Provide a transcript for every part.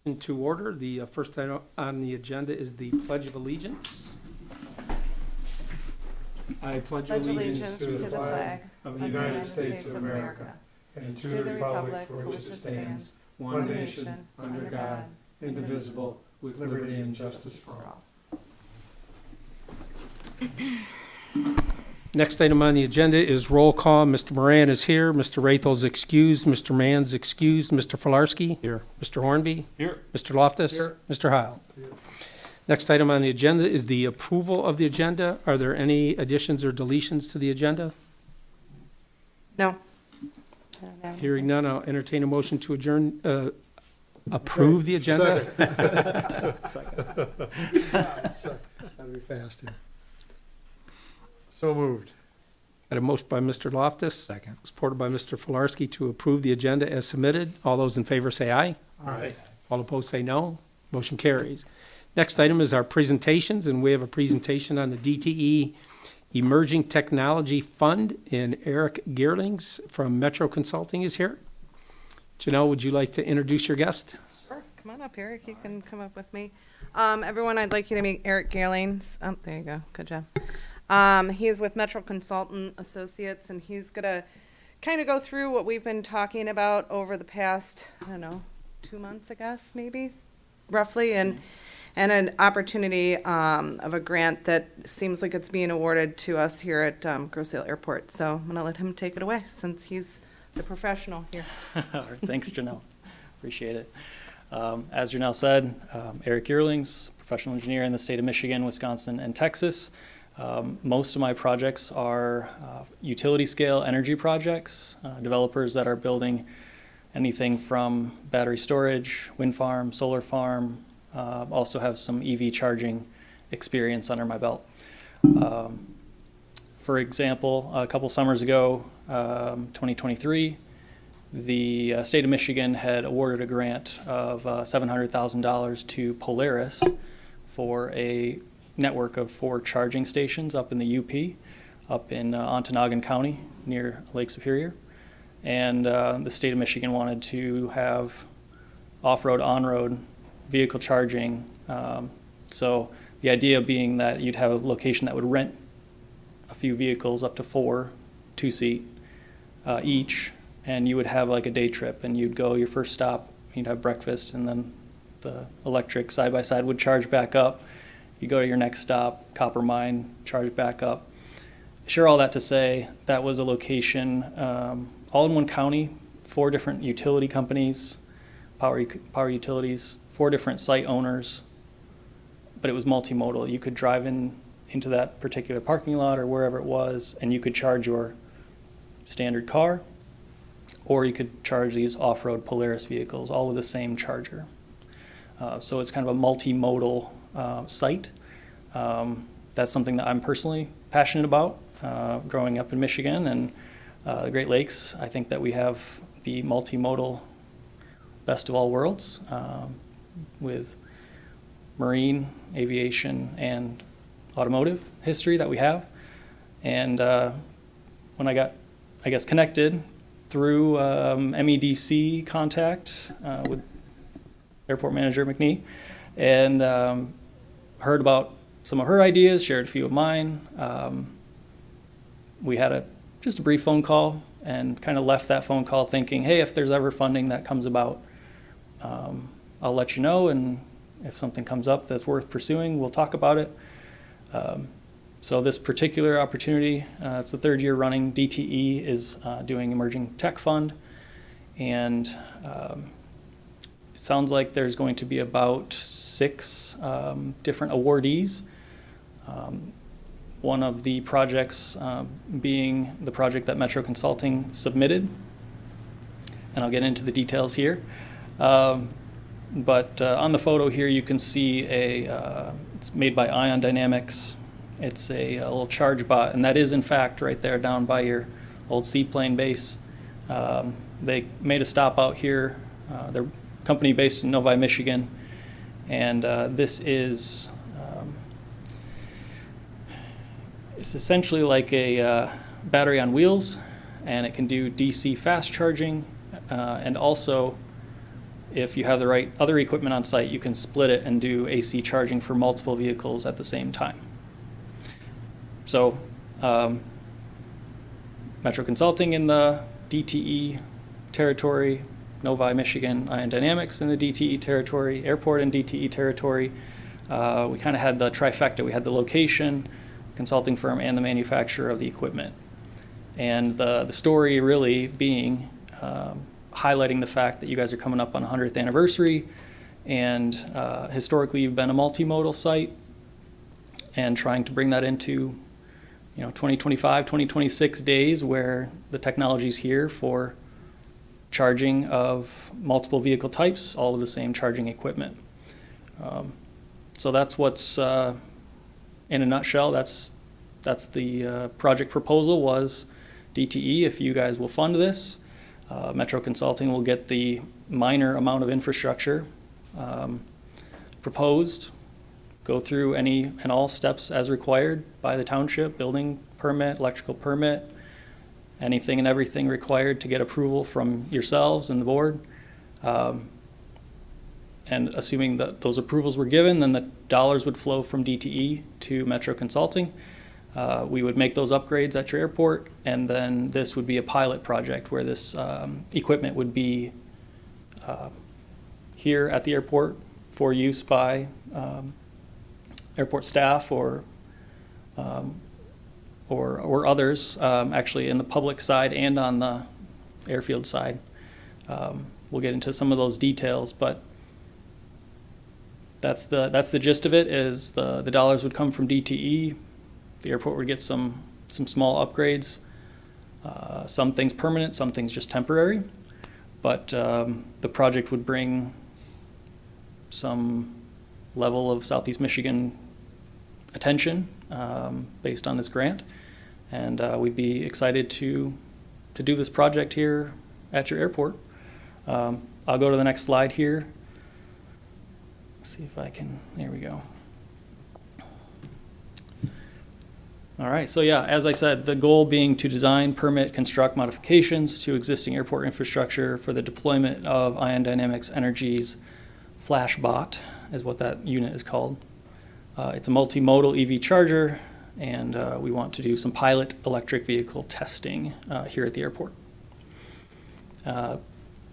To order, the first item on the agenda is the Pledge of Allegiance. I pledge allegiance to the flag of the United States of America and to the republic for which it stands, one nation, under God, indivisible, with liberty and justice for all. Next item on the agenda is roll call. Mr. Moran is here. Mr. Rathel's excused. Mr. Mann's excused. Mr. Filarski? Here. Mr. Hornby? Here. Mr. Loftus? Here. Mr. Heil? Here. Next item on the agenda is the approval of the agenda. Are there any additions or deletions to the agenda? No. Hearing none, I'll entertain a motion to adjourn, approve the agenda. Second. That'd be fast, yeah. So moved. Got a motion by Mr. Loftus. Second. Supported by Mr. Filarski to approve the agenda as submitted. All those in favor say aye. Aye. All opposed say no. Motion carries. Next item is our presentations, and we have a presentation on the DTE Emerging Technology Fund, and Eric Geerlings from Metro Consulting is here. Janelle, would you like to introduce your guest? Sure. Come on up, Eric. You can come up with me. Everyone, I'd like you to meet Eric Geerlings. Oh, there you go. Good job. He is with Metro Consultant Associates, and he's going to kind of go through what we've been talking about over the past, 2 months, I guess, maybe, roughly, and an opportunity of a grant that seems like it's being awarded to us here at Groh Airport. So I'm going to let him take it away since he's the professional here. All right, thanks, Janelle. Appreciate it. As Janelle said, Eric Geerlings, professional engineer in the state of Michigan, Wisconsin, and Texas. Most of my projects are utility scale energy projects, developers that are building anything from battery storage, wind farm, solar farm, also have some EV charging experience under my belt. For example, a couple summers ago, 2023, the state of Michigan had awarded a grant of $700,000 to Polaris for a network of 4 charging stations up in the UP, up in Ontonagon County near Lake Superior. And the state of Michigan wanted to have off-road, on-road vehicle charging. So the idea being that you'd have a location that would rent a few vehicles, up to 4, 2-seat each, and you would have like a day trip, and you'd go your first stop, you'd have breakfast, and then the electric side-by-side would charge back up. You go to your next stop, copper mine, charge back up. Share all that to say that was a location, all in one county, 4 different utility companies, power utilities, 4 different site owners, but it was multimodal. You could drive into that particular parking lot or wherever it was, and you could charge your standard car, or you could charge these off-road Polaris vehicles, all with the same charger. So it's kind of a multimodal site. That's something that I'm personally passionate about, growing up in Michigan and the Great Lakes. I think that we have the multimodal best of all worlds with marine, aviation, and automotive history that we have. And when I got, connected through MEDC contact with Airport Manager McNee, and heard about some of her ideas, shared a few of mine. We had just a brief phone call and kind of left that phone call thinking, hey, if there's ever funding that comes about, I'll let you know, and if something comes up that's worth pursuing, we'll talk about it. So this particular opportunity, it's the 3rd year running. DTE is doing Emerging Tech Fund, and it sounds like there's going to be about 6 different awardees. One of the projects being the project that Metro Consulting submitted, and I'll get into the details here. But on the photo here, you can see it's made by Ion Dynamics. It's a little charge bot, and that is in fact right there down by your old seaplane base. They made a stop out here. They're a company based in Novi, Michigan, and this is it's essentially like a battery on wheels, and it can do DC fast charging and also if you have the right other equipment on site, you can split it and do AC charging for multiple vehicles at the same time. So, Metro Consulting in the DTE territory, Novi, Michigan, Ion Dynamics in the DTE territory, Airport in DTE territory. We kind of had the trifecta. We had the location, consulting firm, and the manufacturer of the equipment. And the story really being highlighting the fact that you guys are coming up on 100th anniversary, and historically you've been a multimodal site, and trying to bring that into 2025, 2026 days where the technology's here for charging of multiple vehicle types, all with the same charging equipment. So that's what's, in a nutshell, that's the project proposal was DTE, if you guys will fund this, Metro Consulting will get the minor amount of infrastructure proposed, go through any and all steps as required by the township, building permit, electrical permit, anything and everything required to get approval from yourselves and the board. And assuming that those approvals were given, then the dollars would flow from DTE to Metro Consulting. We would make those upgrades at your airport, and then this would be a pilot project where this equipment would be here at the airport for use by airport staff or others, actually in the public side and on the airfield side. We'll get into some of those details, but that's the gist of it. Is the dollars would come from DTE. The airport would get some small upgrades, some things permanent, some things just temporary. But the project would bring some level of Southeast Michigan attention based on this grant, and we'd be excited to do this project here at your airport. I'll go to the next slide here. See if I can, there we go. All right, so yeah, as I said, the goal being to design, permit, construct modifications to existing airport infrastructure for the deployment of Ion Dynamics Energy's FlashBot, is what that unit is called. It's a multimodal EV charger, and we want to do some pilot electric vehicle testing here at the airport.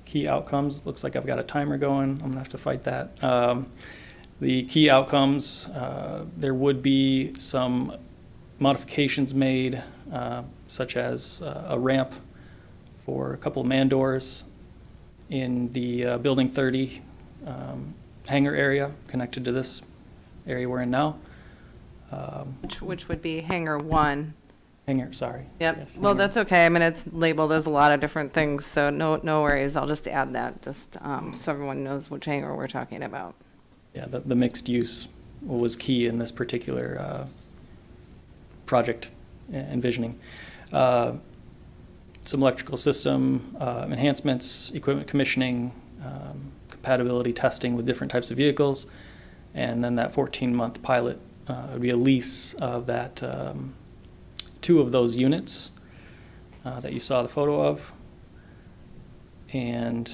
Key outcomes, looks like I've got a timer going. I'm gonna have to fight that. The key outcomes, there would be some modifications made, such as a ramp for a couple of man doors in the Building 30 hangar area connected to this area we're in now. Which would be hangar 1. Hangar, sorry. Yep. Yes, Well, hangar. that's okay. I mean, it's labeled as a lot of different things, so no worries. I'll just add that, just so everyone knows which hangar we're talking about. Yeah, the mixed use was key in this particular project envisioning. Some electrical system enhancements, equipment commissioning, compatibility testing with different types of vehicles, and then that 14-month pilot would be a lease of that 2 of those units that you saw the photo of. And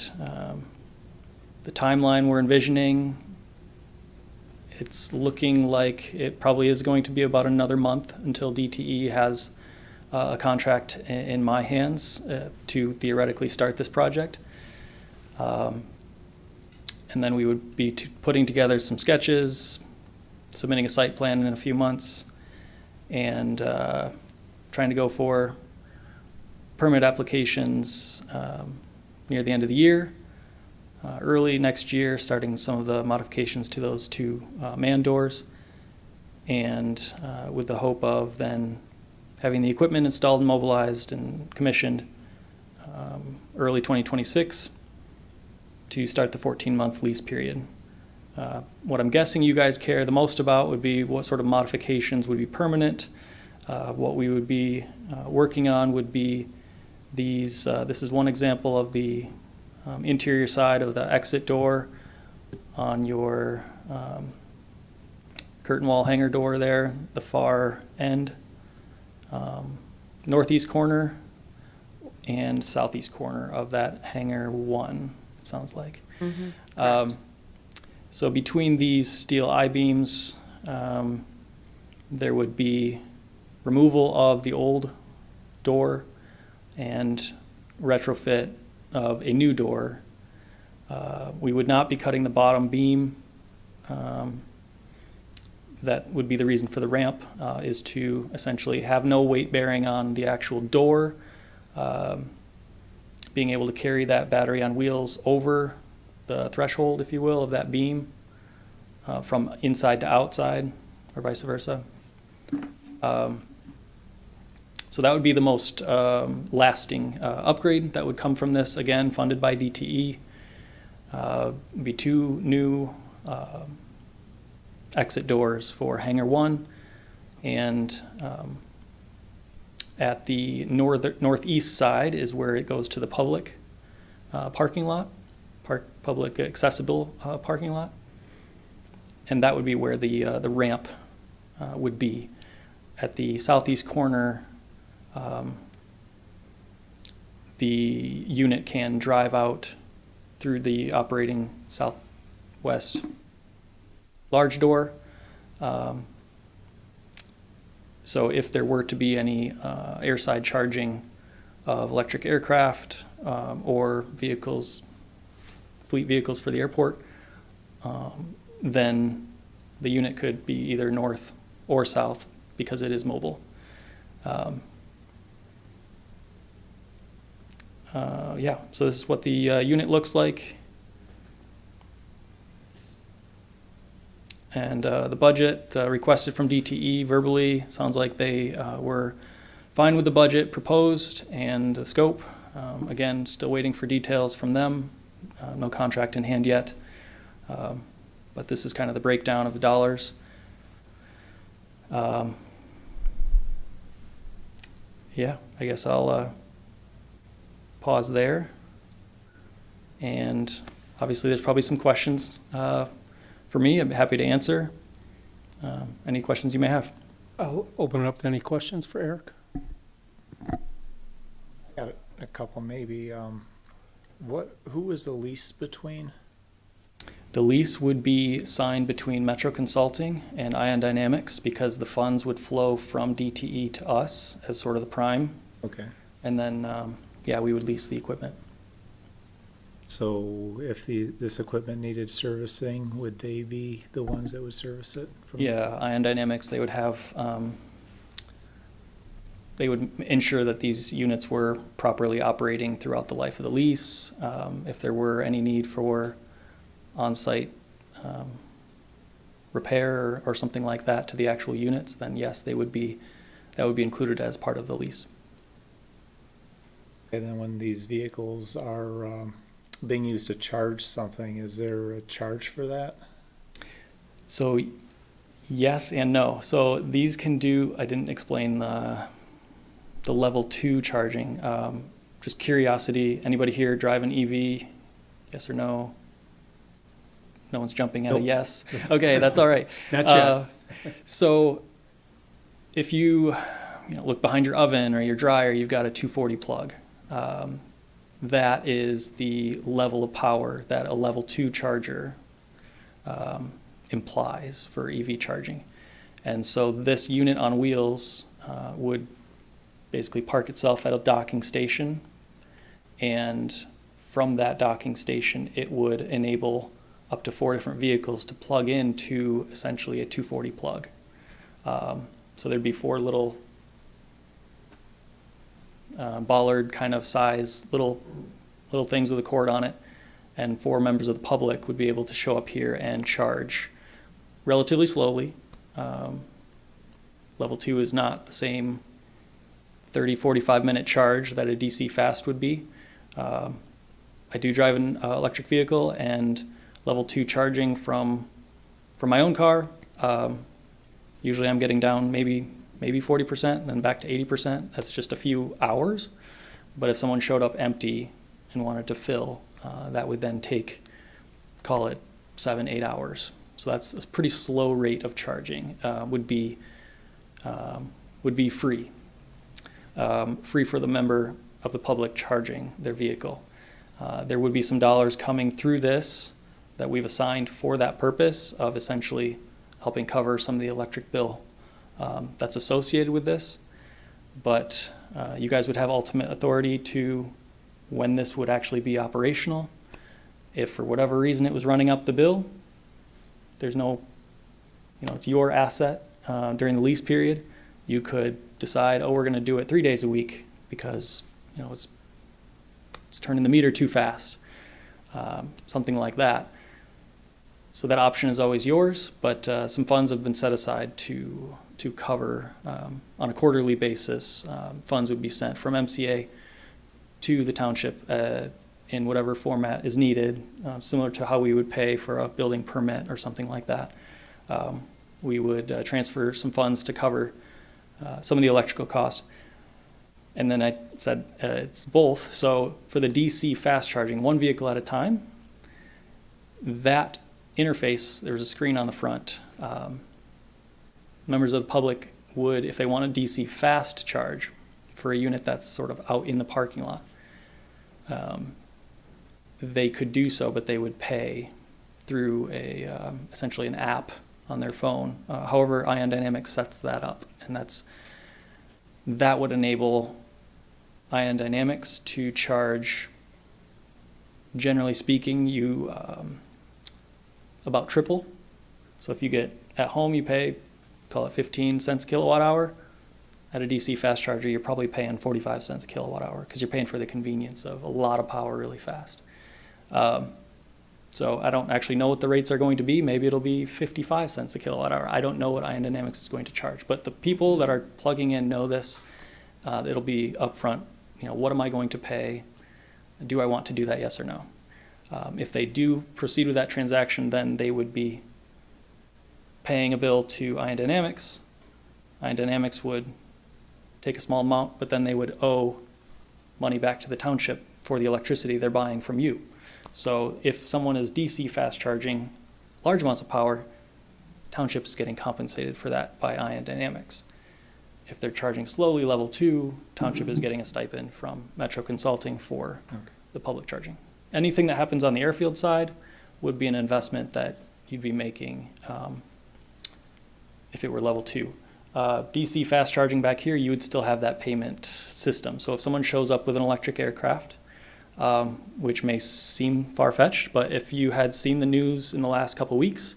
the timeline we're envisioning, it's looking like it probably is going to be about another month until DTE has a contract in my hands to theoretically start this project. And then we would be putting together some sketches, submitting a site plan in a few months, and trying to go for permit applications near the end of the year. Early next year, starting some of the modifications to those 2 man doors, and with the hope of then having the equipment installed and mobilized and commissioned early 2026 to start the 14-month lease period. What I'm guessing you guys care the most about would be what sort of modifications would be permanent. What we would be working on would be these, this is one example of the interior side of the exit door on your curtain wall hangar door there, the far end, northeast corner and southeast corner of that hangar 1. sounds like. Mm-hmm. So between these steel I-beams, there would be removal of the old door and retrofit of a new door. We would not be cutting the bottom beam. That would be the reason for the ramp, is to essentially have no weight bearing on the actual door, being able to carry that battery on wheels over the threshold, if you will, of that beam, from inside to outside, or vice versa. So that would be the most lasting upgrade that would come from this, again, funded by DTE. Be 2 new exit doors for Hangar 1, and at the northeast side is where it goes to the public parking lot, public accessible parking lot, and that would be where the ramp would be. At the southeast corner, the unit can drive out through the operating southwest large door. So if there were to be any airside charging of electric aircraft or vehicles, fleet vehicles for the airport, then the unit could be either north or south because it is mobile. Yeah, so this is what the unit looks like. And the budget requested from DTE verbally, sounds like they were fine with the budget proposed and the scope. Again, still waiting for details from them. No contract in hand yet. But this is kind of the breakdown of the dollars. Yeah, I guess I'll pause there. And obviously there's probably some questions for me. I'm happy to answer any questions you may have. I'll open it up to any questions for Eric. Got a couple maybe. Who was the lease between? The lease would be signed between Metro Consulting and Ion Dynamics because the funds would flow from DTE to us as sort of the prime. Okay. And then, yeah, we would lease the equipment. So if this equipment needed servicing, would they be the ones that would service it? Yeah, Ion Dynamics, they would have, they would ensure that these units were properly operating throughout the life of the lease. If there were any need for on-site repair or something like that to the actual units, then yes, that would be included as part of the lease. And then when these vehicles are being used to charge something, is there a charge for that? So yes and no. So these can do, I didn't explain the level 2 charging. Just curiosity, anybody here drive an EV? Yes or no? No one's jumping at a yes. Okay, that's all right. Not yet. So if you look behind your oven or your dryer, you've got a 240 plug. That is the level of power that a level 2 charger implies for EV charging. And so this unit on wheels would basically park itself at a docking station, and from that docking station it would enable up to 4 different vehicles to plug into essentially a 240 plug. So there'd be 4 little bollard kind of size little things with a cord on it, and 4 members of the public would be able to show up here and charge relatively slowly. Level 2 is not the same 30-45 minute charge that a DC fast would be. I do drive an electric vehicle, and level 2 charging from my own car, usually I'm getting down maybe 40%, and then back to 80%. That's just a few hours. But if someone showed up empty and wanted to fill, that would then take, call it 7-8 hours. So that's a pretty slow rate of charging. Would be free. Free for the member of the public charging their vehicle. There would be some dollars coming through this that we've assigned for that purpose of essentially helping cover some of the electric bill that's associated with this. But you guys would have ultimate authority to when this would actually be operational. If for whatever reason it was running up the bill, there's no, it's your asset during the lease period. You could decide, oh, we're going to do it 3 days a week because, it's turning the meter too fast, something like that. So that option is always yours, but some funds have been set aside to cover on a quarterly basis. Funds would be sent from MCA to the township in whatever format is needed, similar to how we would pay for a building permit or something like that. We would transfer some funds to cover some of the electrical cost. And then I said it's both. So for the DC fast charging, one vehicle at a time, that interface, there's a screen on the front. Members of the public would, if they want a DC fast charge for a unit that's sort of out in the parking lot, they could do so, but they would pay through essentially an app on their phone. However, Ion Dynamics sets that up, and that would enable Ion Dynamics to charge, generally speaking, you about triple. So if you get at home, you pay, call it 15 cents kilowatt hour. At a DC fast charger, you're probably paying 45 cents a kilowatt hour because you're paying for the convenience of a lot of power really fast. So I don't actually know what the rates are going to be. Maybe it'll be 55 cents a kilowatt hour. I don't know what Ion Dynamics is going to charge, but the people that are plugging in know this. It'll be upfront. What am I going to pay? Do I want to do that? Yes or no? If they do proceed with that transaction, then they would be paying a bill to Ion Dynamics. Ion Dynamics would take a small amount, but then they would owe money back to the township for the electricity they're buying from you. So if someone is DC fast charging large amounts of power, township is getting compensated for that by Ion Dynamics. If they're charging slowly level 2, township is getting a stipend from Metro Consulting for the public charging. Anything that happens on the airfield side would be an investment that you'd be making if it were level 2. DC fast charging back here, you would still have that payment system. So if someone shows up with an electric aircraft, which may seem far-fetched, but if you had seen the news in the last couple of weeks,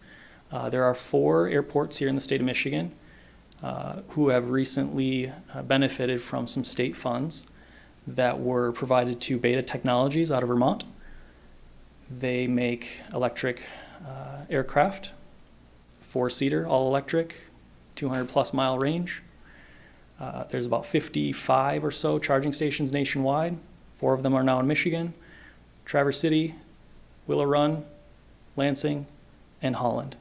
there are 4 airports here in the state of Michigan who have recently benefited from some state funds that were provided to Beta Technologies out of Vermont. They make electric aircraft, 4-seater, all electric, 200 plus mile range. There's about 55 or so charging stations nationwide. 4 of them are now in Michigan: Traverse City, Willow Run, Lansing, and Holland.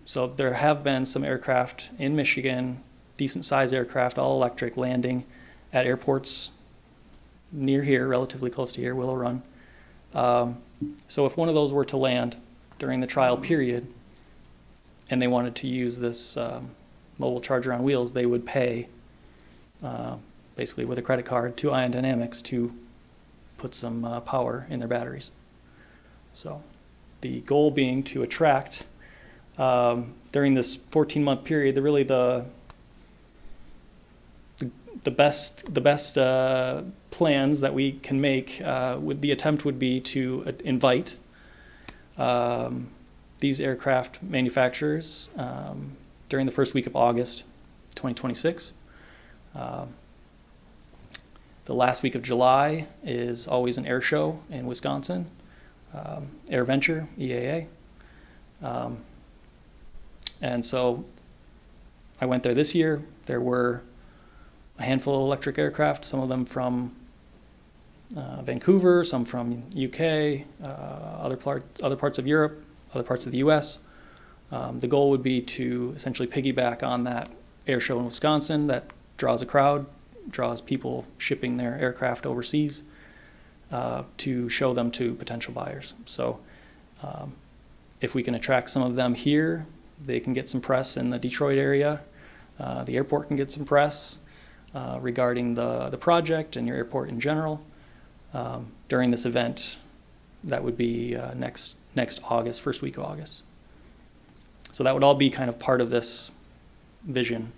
So there have been some aircraft in Michigan, decent size aircraft, all electric, landing at airports near here, relatively close to here, Willow Run. So if one of those were to land during the trial period and they wanted to use this mobile charger on wheels, they would pay basically with a credit card to Ion Dynamics to put some power in their batteries. So the goal being to attract during this 14-month period, the best plans that we can make, the attempt would be to invite these aircraft manufacturers during the first week of August 2026. The last week of July is always an air show in Wisconsin, Air Venture, EAA. And so I went there this year. There were a handful of electric aircraft, some of them from Vancouver, some from UK, other parts of Europe, other parts of the US. The goal would be to essentially piggyback on that air show in Wisconsin that draws a crowd, draws people shipping their aircraft overseas to show them to potential buyers. So if we can attract some of them here, they can get some press in the Detroit area. The airport can get some press regarding the project and your airport in general. during this event. That would be next August, first week of August. So that would all be kind of part of this vision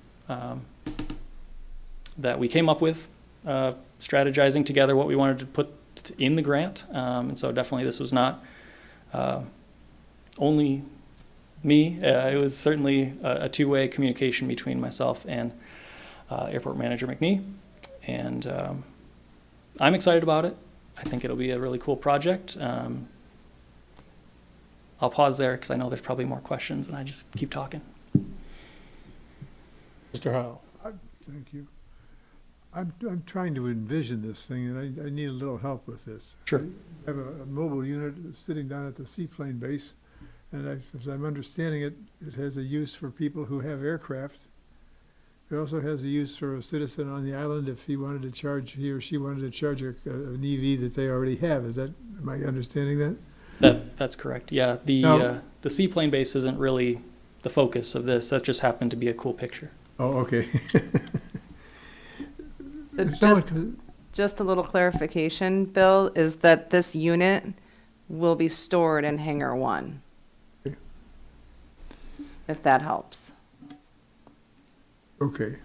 that we came up with, strategizing together what we wanted to put in the grant. And so definitely this was not only me. It was certainly a two-way communication between myself and Airport Manager McNee. And I'm excited about it. I think it'll be a really cool project. I'll pause there because I know there's probably more questions and I just keep talking. Mr. Heil. Thank you. I'm trying to envision this thing, and I need a little help with this. Sure. I have a mobile unit sitting down at the seaplane base, and as I'm understanding it, it has a use for people who have aircraft. It also has a use for a citizen on the island if he or she wanted to charge an EV that they already have. Am I understanding that? That's correct. Yeah, the seaplane base isn't really the focus of this. That just happened to be a cool picture. Oh, okay. So just a little clarification, Bill, is that this unit will be stored in Hangar 1. If that helps. Okay.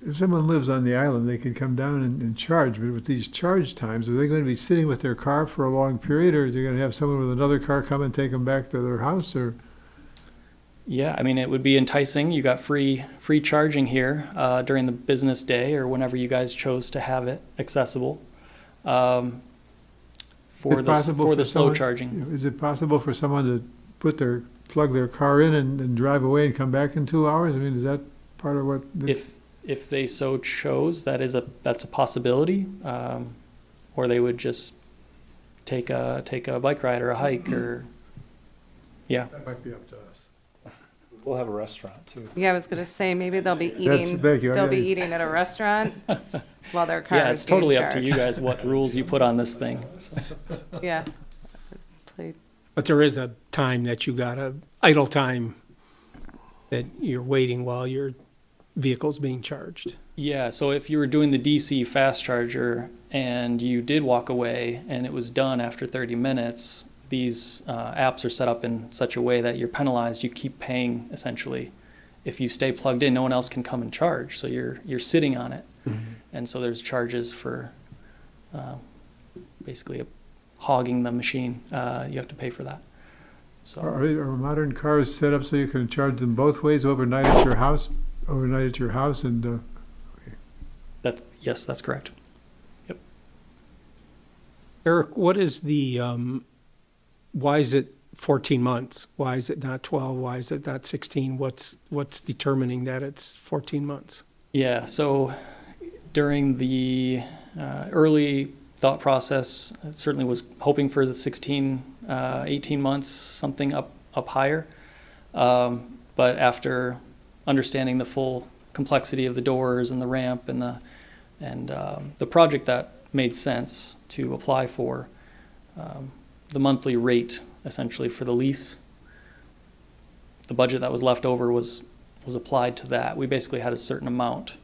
If someone lives on the island, they can come down and charge, but with these charge times, are they going to be sitting with their car for a long period, or are they going to have someone with another car come and take them back to their house, or? Yeah, I mean, it would be enticing. You got free charging here during the business day or whenever you guys chose to have it accessible for the slow charging. Is it possible for someone to plug their car in and drive away and come back in 2 hours? I mean, is that part of what? If they so chose, that's a possibility, or they would just take a bike ride or a hike, or yeah. That might be up to us. We'll have a restaurant too. Yeah, I was gonna say, maybe they'll be eating, thank you. they'll be eating at a restaurant while their car Yeah, is it's totally being up to charged. you guys what rules you put on this thing. So. Yeah. Play- But there is a time that you got idle time that you're waiting while your vehicle's being charged. Yeah, so if you were doing the DC fast charger and you did walk away and it was done after 30 minutes, these apps are set up in such a way that you're penalized. You keep paying, essentially. If you stay plugged in, no one else can come and charge, so you're sitting on it. Mm-hmm. And so there's charges for basically hogging the machine. You have to pay for that. So Are modern cars set up so you can charge them both ways overnight at your house? And yes, that's correct. Eric, what is the, why is it 14 months? Why is it not 12? Why is it not 16? What's determining that it's 14 months? Yeah, so during the early thought process, I certainly was hoping for the 16, 18 months, something up higher. But after understanding the full complexity of the doors and the ramp and the project that made sense to apply for, the monthly rate essentially for the lease, the budget that was left over was applied to that. We basically had a certain amount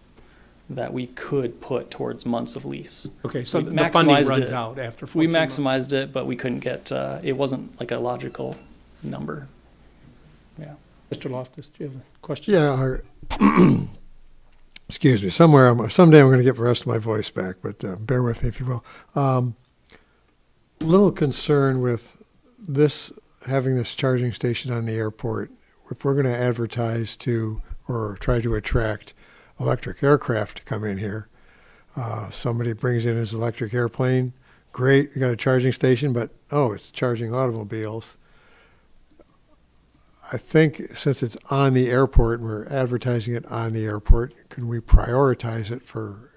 that we could put towards months of lease. Okay, so We the funding maximized runs it. out after 14 We months. maximized it, but we couldn't get, it wasn't like a logical number. Yeah. Mr. Loftus, do you have a question? yeah, excuse me. Someday I'm going to get the rest of my voice back, but bear with me if you will. Little concern with having this charging station on the airport. If we're going to advertise to or try to attract electric aircraft to come in here, somebody brings in his electric airplane, great, you got a charging station, but it's charging automobiles. I think since it's on the airport, we're advertising it on the airport, can we prioritize it for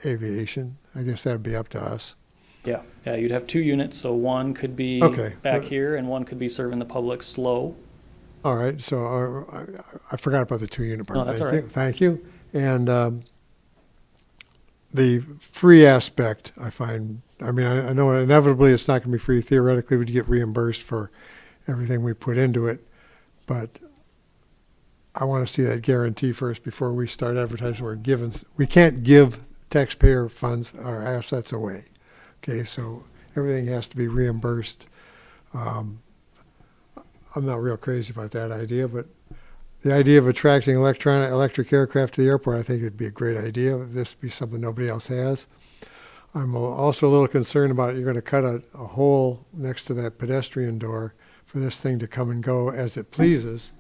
aviation? I guess that'd be up to us. Yeah, you'd have 2 units, so one could be Okay. back here and one could be serving the public slow. All right, so I forgot about the 2-unit part. No, that's Thank all you. right. Thank you. And the free aspect, I find, I know inevitably it's not going to be free. Theoretically, we'd get reimbursed for everything we put into it. But I want to see that guarantee first before we start advertising. We can't give taxpayer funds our assets away. Okay, so everything has to be reimbursed. I'm not real crazy about that idea, but the idea of attracting electric aircraft to the airport, I think it'd be a great idea. This would be something nobody else has. I'm also a little concerned about you're going to cut a hole next to that pedestrian door for this thing to come and go as it pleases.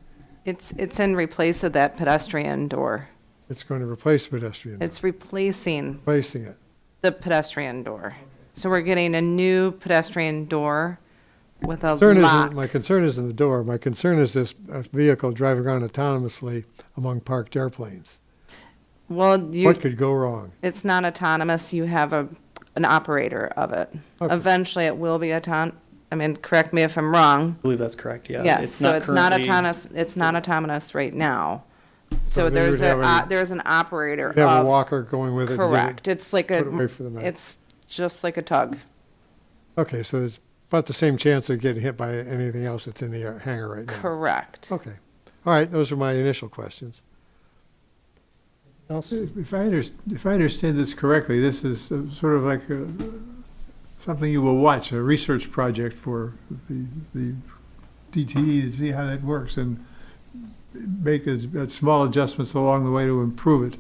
It's in replace of that pedestrian door. It's going to replace the pedestrian door. It's replacing Replacing it. the pedestrian door. So we're getting a new pedestrian door with a My lock. concern isn't the door. My concern is this vehicle driving around autonomously among parked airplanes. Well, What could go wrong? it's not autonomous. You have an operator of it. Okay. Eventually, it will be correct me if I'm wrong. I believe that's correct, yeah. Yes, so it's not currently- autonomous, it's not autonomous right now. So So they would have there's an operator Have a of, walker going with it. to get it- correct. It's like put it away for the night. it's just like a tug. Okay, so there's about the same chance of getting hit by anything else that's in the hangar right now. Correct. Okay. All right, those are my initial questions. Else? If I understand this correctly, this is sort of like something you will watch, a research project for the DTE to see how that works and make small adjustments along the way to improve it.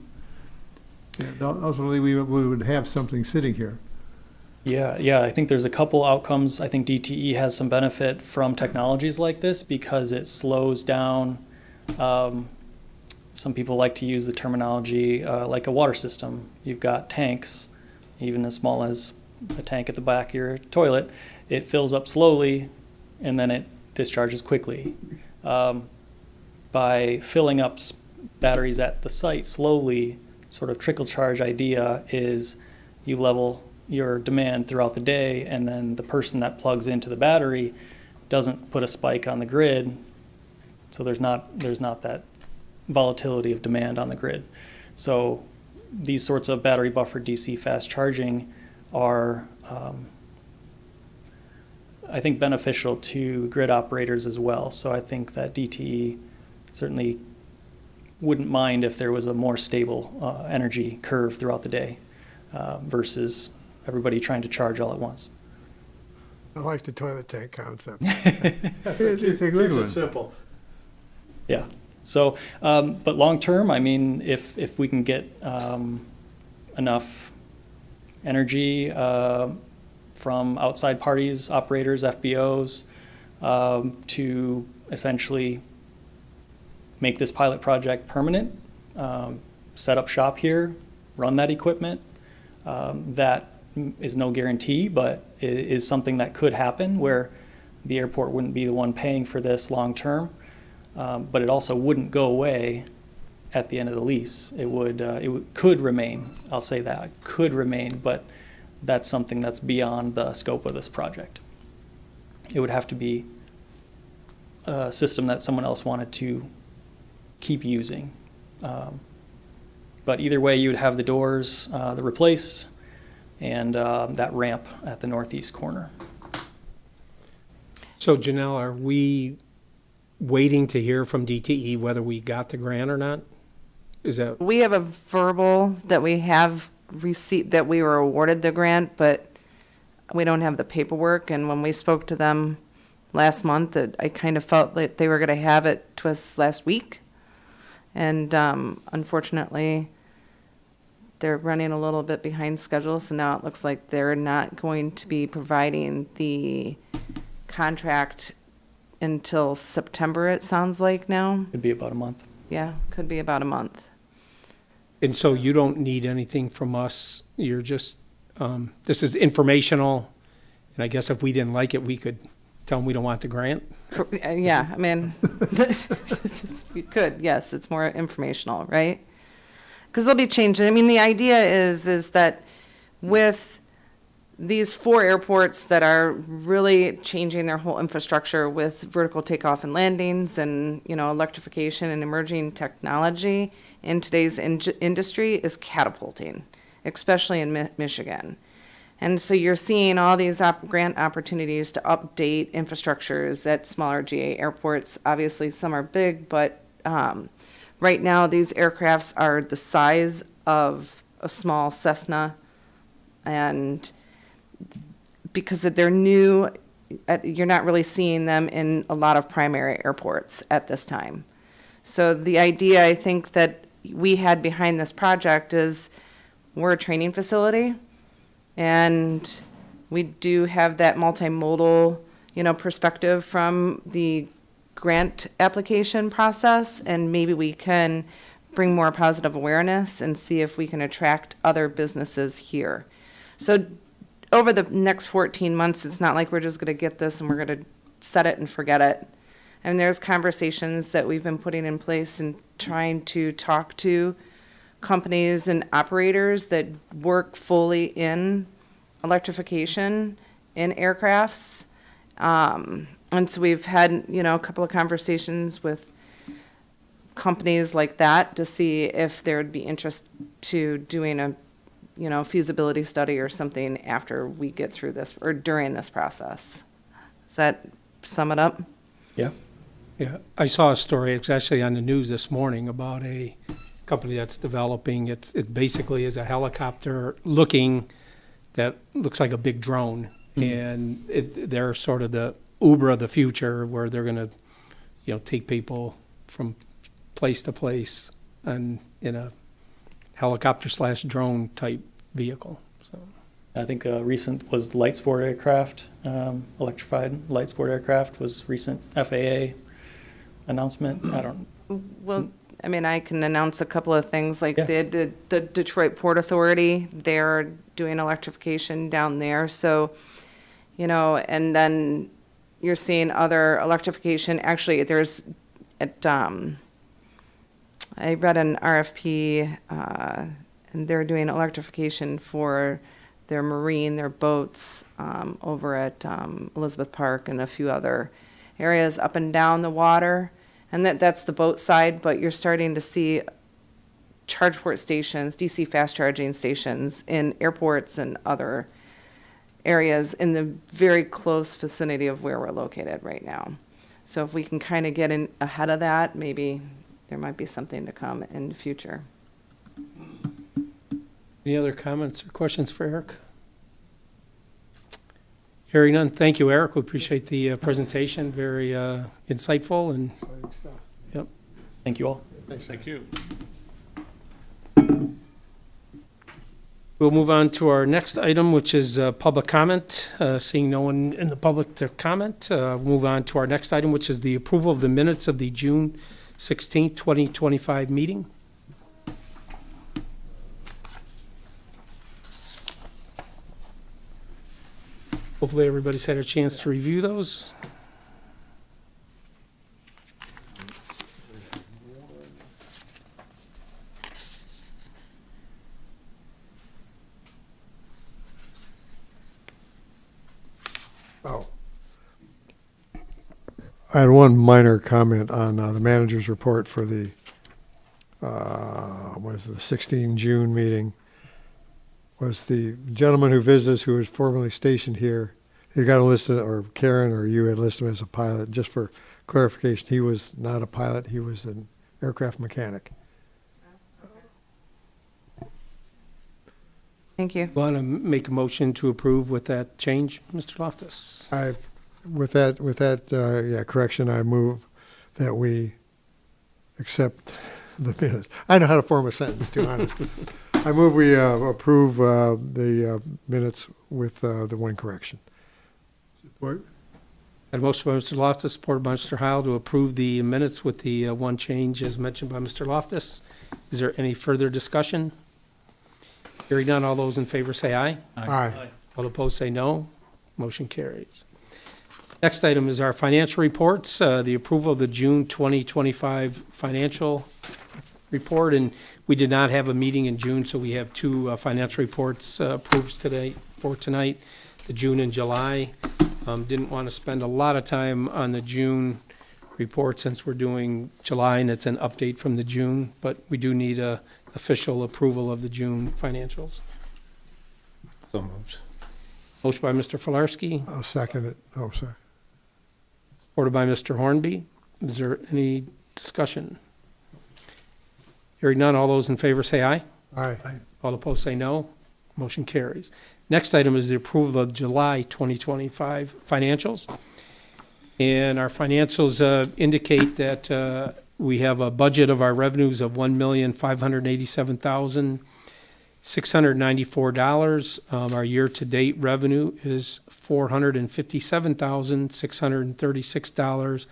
And ultimately, we would have something sitting here. Yeah, I think there's a couple outcomes. I think DTE has some benefit from technologies like this because it slows down. Some people like to use the terminology like a water system. You've got tanks, even as small as a tank at the back of your toilet. It fills up slowly, and then it discharges quickly. By filling up batteries at the site slowly, sort of trickle charge idea is you level your demand throughout the day, and then the person that plugs into the battery doesn't put a spike on the grid, so there's not that volatility of demand on the grid. So these sorts of battery buffered DC fast charging are, I think, beneficial to grid operators as well. So I think that DTE certainly wouldn't mind if there was a more stable energy curve throughout the day versus everybody trying to charge all at once. I like the toilet tank concept. It's a good Keeps one. it simple. Yeah. So, but long term, I mean, if we can get enough energy from outside parties, operators, FBOs, to essentially make this pilot project permanent, set up shop here, run that equipment, that is no guarantee, but it is something that could happen where the airport wouldn't be the one paying for this long term. But it also wouldn't go away at the end of the lease. Could remain. I'll say that could remain, but that's something that's beyond the scope of this project. It would have to be a system that someone else wanted to keep using. But either way, you would have the doors replaced and that ramp at the northeast corner. So Janelle, are we waiting to hear from DTE whether we got the grant or not? Is that, We have a verbal that we have received, that we were awarded the grant, but we don't have the paperwork. And when we spoke to them last month, I kind of felt that they were going to have it to us last week. And unfortunately, they're running a little bit behind schedule. So now it looks like they're not going to be providing the contract until September, it sounds like now. It'd be about a month. Yeah, could be about a month. and so you don't need anything from us? You're just, this is informational, and I guess if we didn't like it, we could tell them we don't want the grant? Yeah, I mean, you could, yes, it's more informational, right? Because they'll be changing. I mean, the idea is that with these 4 airports that are really changing their whole infrastructure with vertical takeoff and landings and, electrification and emerging technology in today's industry is catapulting, especially in Michigan. And so you're seeing all these grant opportunities to update infrastructures at smaller GA airports. Obviously, some are big, but right now these aircrafts are the size of a small Cessna. And because they're new, you're not really seeing them in a lot of primary airports at this time. So the idea, I think, that we had behind this project is we're a training facility, and we do have that multimodal, perspective from the grant application process, and maybe we can bring more positive awareness and see if we can attract other businesses here. So over the next 14 months, it's not like we're just going to get this and we're going to set it and forget it. And there's conversations that we've been putting in place and trying to talk to companies and operators that work fully in electrification in aircrafts. And so we've had, a couple of conversations with companies like that to see if there would be interest to doing a, feasibility study or something after we get through this or during this process. Does that sum it up? Yeah. Yeah, I saw a story, it's actually on the news this morning, about a company that's developing, it basically is a helicopter that looks like a big drone. And they're sort of the Uber of the future, where they're going to, take people from place to place and in a helicopter/drone type vehicle. So I think recent was light sport aircraft, electrified light sport aircraft was recent FAA announcement. I don't. Well, I can announce a couple of things, like Yeah. the Detroit Port Authority, they're doing electrification down there. So, and then you're seeing other electrification. Actually, there's I read an RFP, and they're doing electrification for their marine, their boats, over at Elizabeth Park and a few other areas up and down the water. And that's the boat side, but you're starting to see charge port stations, DC fast charging stations in airports and other areas in the very close vicinity of where we're located right now. So if we can kind of get in ahead of that, maybe there might be something to come in the future. any other comments or questions for Eric? Hearing none, thank you, Eric. We appreciate the presentation, very insightful, and Exciting stuff. Thank you all. Thank you. we'll move on to our next item, which is public comment. Seeing no one in the public to comment, we'll move on to our next item, which is the approval of the minutes of the June 16th, 2025 meeting. Hopefully everybody's had a chance to review those. Oh. I had one minor comment on the manager's report for the, the 16 June meeting. Was the gentleman who visited, who was formerly stationed here, he got listed, or Karen or you had listed him as a pilot. Just for clarification, he was not a pilot, he was an aircraft mechanic. Thank you. Want to make a motion to approve with that change, Mr. Loftus? With that correction, I move that we accept the minutes. I know how to form a sentence, to be honest. I move we approve the minutes with the one correction. Support. A motion by Mr. Loftus, supported by Mr. Heil, to approve the minutes with the one change as mentioned by Mr. Loftus. Is there any further discussion? Hearing none, all those in favor say aye. Aye. All opposed say no. Motion carries. Next item is our financial reports, the approval of the June 2025 financial report. And we did not have a meeting in June, so we have two financial reports approved for tonight, the June and July. Didn't want to spend a lot of time on the June report since we're doing July and it's an update from the June, but we do need a official approval of the June financials. So moved. Motion by Mr. Filarski, I'll second it. Oh, sorry. supported by Mr. Hornby. Is there any discussion? Hearing none, all those in favor say aye. Aye. All opposed say no. Motion carries. Next item is the approval of July 2025 financials. And our financials indicate that we have a budget of our revenues of $1,587,694. Our year-to-date revenue is $457,636,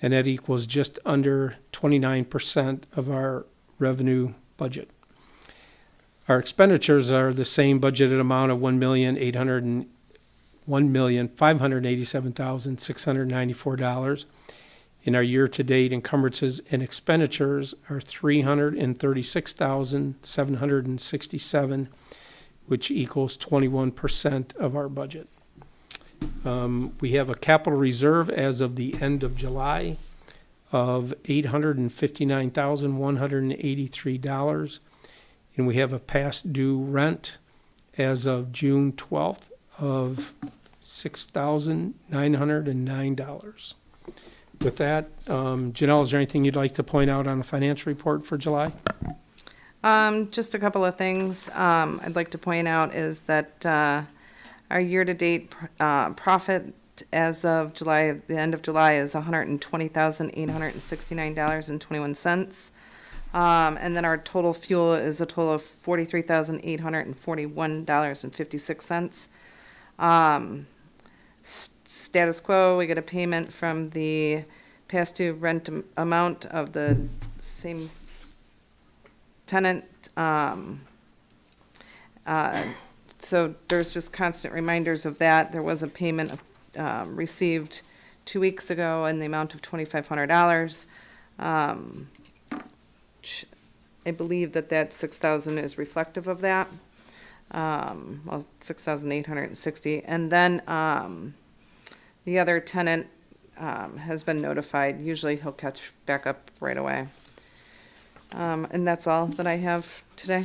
and that equals just under 29% of our revenue budget. Our expenditures are the same budgeted amount of $1,587,694. And our year-to-date encumbrances and expenditures are $336,767, which equals 21% of our budget. We have a capital reserve as of the end of July of $859,183. And we have a past due rent as of June 12th of $6,909. With that, Janelle, is there anything you'd like to point out on the financial report for July? Just a couple of things I'd like to point out is that our year-to-date profit as of July, the end of July, is $120,869.21. And then our total fuel is a total of $43,841.56. Status quo, we get a payment from the past due rent amount of the same tenant. So there's just constant reminders of that. There was a payment received 2 weeks ago in the amount of $2,500. I believe that $6,000 is reflective of that. Well, 6,860. And then the other tenant has been notified. Usually he'll catch back up right away. And that's all that I have today.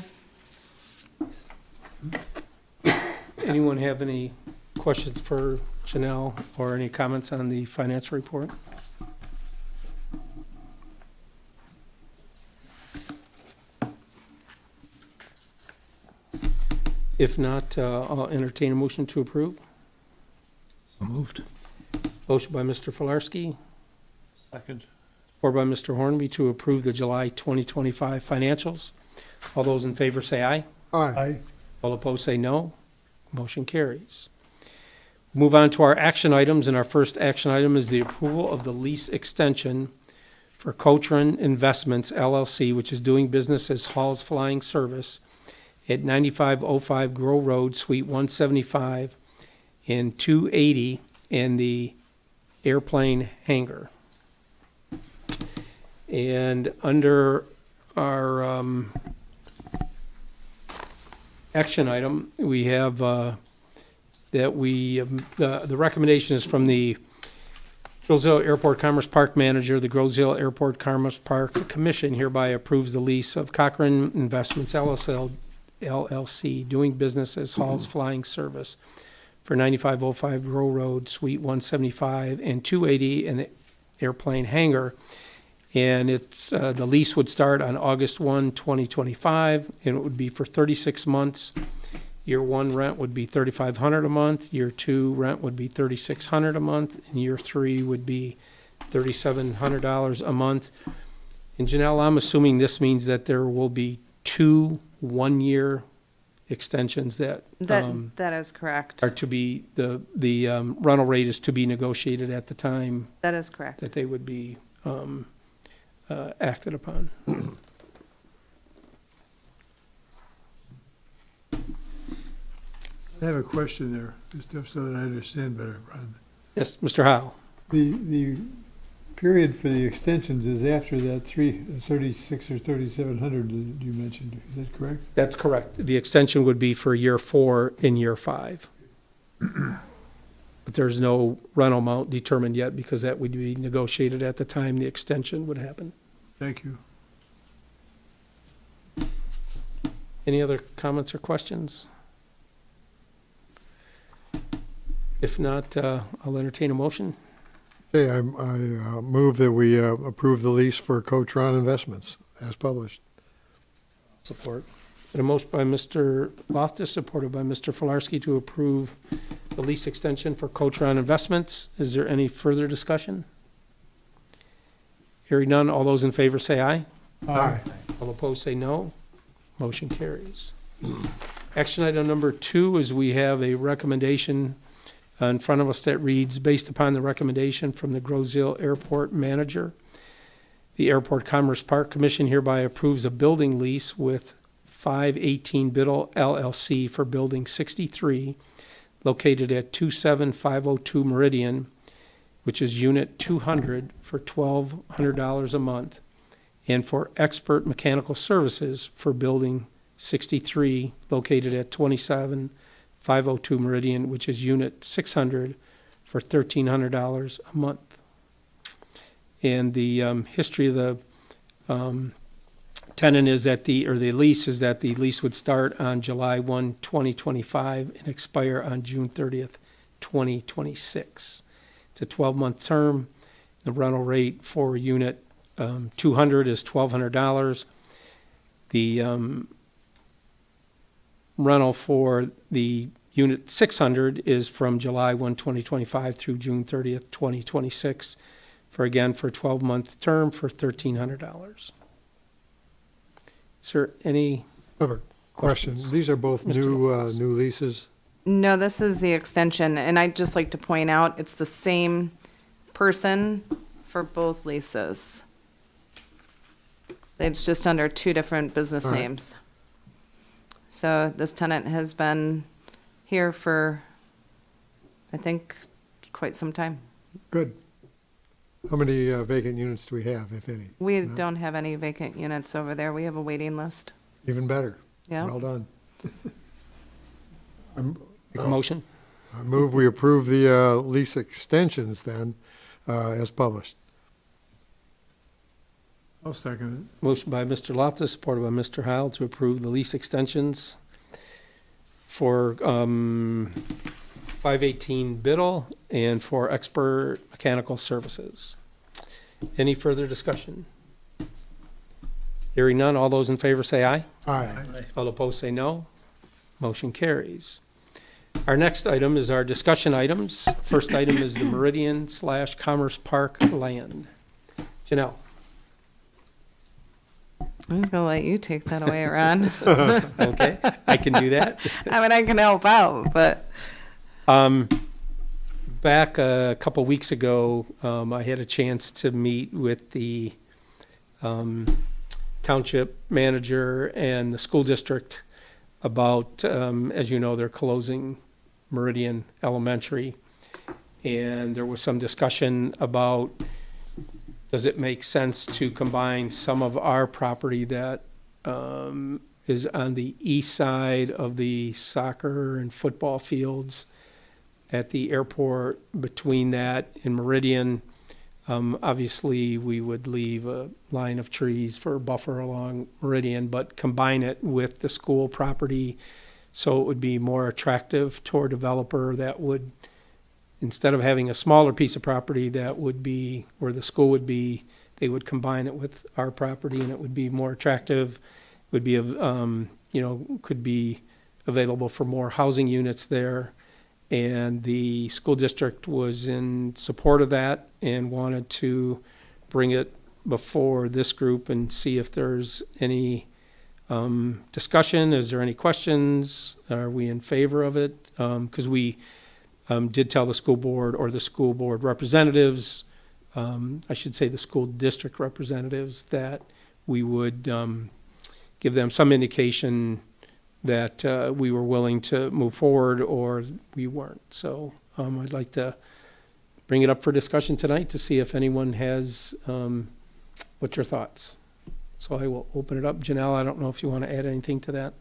Anyone have any questions for Janelle or any comments on the financial report? If not, I'll entertain a motion to approve. So moved. Motion by Mr. Filarski, Second. or by Mr. Hornby to approve the July 2025 financials. All those in favor say aye. Aye. All opposed say no. Motion carries. Move on to our action items, and our first action item is the approval of the lease extension for Coachron Investments LLC, which is doing business as Heil's Flying Service at 9505 Groh Road, Suite 175, and 280 in the airplane hangar. And under our action item, we have that we, the recommendation is from the Groh Airport Commerce Park Manager. The Groh Airport Commerce Park Commission hereby approves the lease of Coachron Investments LLC, doing business as Heil's Flying Service for 9505 Groh Road, Suite 175, and 280 in the airplane hangar. And it's the lease would start on August 1, 2025, and it would be for 36 months. Year one rent would be $3,500 a month. Year two rent would be $3,600 a month, and year three would be $3,700 a month. And Janelle, I'm assuming this means that there will be 2 one-year extensions that That is correct. are to be the rental rate is to be negotiated at the time That is correct. that they would be acted upon. I have a question there, just so that I understand better, Ron. Yes, Mr. Heil. The period for the extensions is after that 36 or 3,700 that you mentioned, is that correct? That's correct. The extension would be for year 4 and year 5. But there's no rental amount determined yet because that would be negotiated at the time the extension would happen. Thank you. Any other comments or questions? If not, I'll entertain a motion. Okay, I move that we approve the lease for Coachron Investments as published. Support. Got a motion by Mr. Loftus, supported by Mr. Filarski to approve the lease extension for Coachron Investments. Is there any further discussion? Hearing none, all those in favor say aye. Aye. All opposed say no. Motion carries. Action item number 2 is we have a recommendation in front of us that reads, based upon the recommendation from the Groh Airport Manager, the Airport Commerce Park Commission hereby approves a building lease with 518 Biddle LLC for Building 63, located at 27502 Meridian, which is Unit 200, for $1,200 a month, and for expert mechanical services for Building 63, located at 27502 Meridian, which is Unit 600, for $1,300 a month. And the history of the tenant is that the lease would start on July 1, 2025, and expire on June 30th, 2026. It's a 12-month term. The rental rate for Unit 200 is $1,200. The rental for the Unit 600 is from July 1, 2025 through June 30th, 2026, for a 12-month term for $1,300. Is there any? I have a question. Questions? These are both Mr. Loftus. new leases. No, this is the extension, and I'd just like to point out, it's the same person for both leases. It's just under 2 different business All right. names. So this tenant has been here for, I think, quite some time. Good. How many vacant units do we have, if any? We No? don't have any vacant units over there. We have a waiting list. Even better. Yeah. Well done. I'm- Make a motion? I move we approve the lease extensions then, as published. I'll second Motion by Mr. Loftus, supported by Mr. Heil, to approve the lease extensions for 518 Biddle and for expert mechanical services. Any further discussion? Hearing none, all those in favor say aye. Aye. All opposed say no. Motion carries. Our next item is our discussion items. First item is the Meridian/Commerce Park land. Janelle? I'm just gonna let you take that away, Ron. Okay, I can do that. I mean, I can help out, but Back a couple weeks ago, I had a chance to meet with the township manager and the school district about, as you know, they're closing Meridian Elementary. And there was some discussion about, does it make sense to combine some of our property that is on the east side of the soccer and football fields at the airport, between that and Meridian? Obviously, we would leave a line of trees for a buffer along Meridian, but combine it with the school property so it would be more attractive to a developer that would, instead of having a smaller piece of property that would be where the school would be, they would combine it with our property and it would be more attractive. Would be, could be available for more housing units there. And the school district was in support of that and wanted to bring it before this group and see if there's any discussion. Is there any questions? Are we in favor of it? Because we did tell the school board, or the school board representatives, I should say the school district representatives, that we would give them some indication that we were willing to move forward or we weren't. So I'd like to bring it up for discussion tonight to see if anyone has, what's your thoughts? So I will open it up. Janelle, I don't know if you want to add anything to that.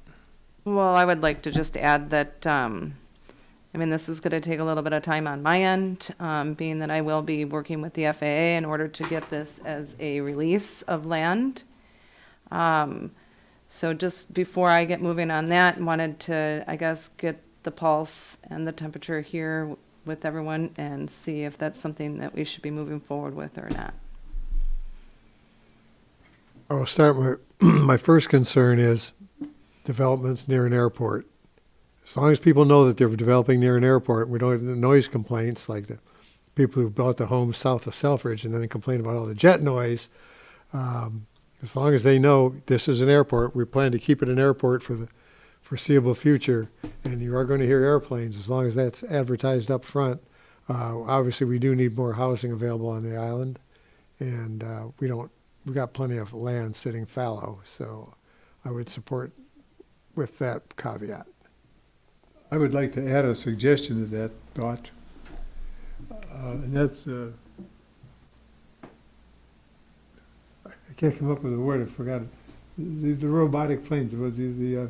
well, I would like to just add that, this is gonna take a little bit of time on my end, being that I will be working with the FAA in order to get this as a release of land. So just before I get moving on that, wanted to, I guess, get the pulse and the temperature here with everyone and see if that's something that we should be moving forward with or not. I'll start my first concern is developments near an airport. As long as people know that they're developing near an airport, we don't have the noise complaints like the people who bought the homes south of Selfridge and then they complain about all the jet noise. As long as they know this is an airport, we plan to keep it an airport for the foreseeable future, and you are going to hear airplanes as long as that's advertised up front. Obviously, we do need more housing available on the island, and we've got plenty of land sitting fallow, so I would support with that caveat. I would like to add a suggestion to that thought. And that's, I can't come up with a word, I forgot it. The robotic planes, the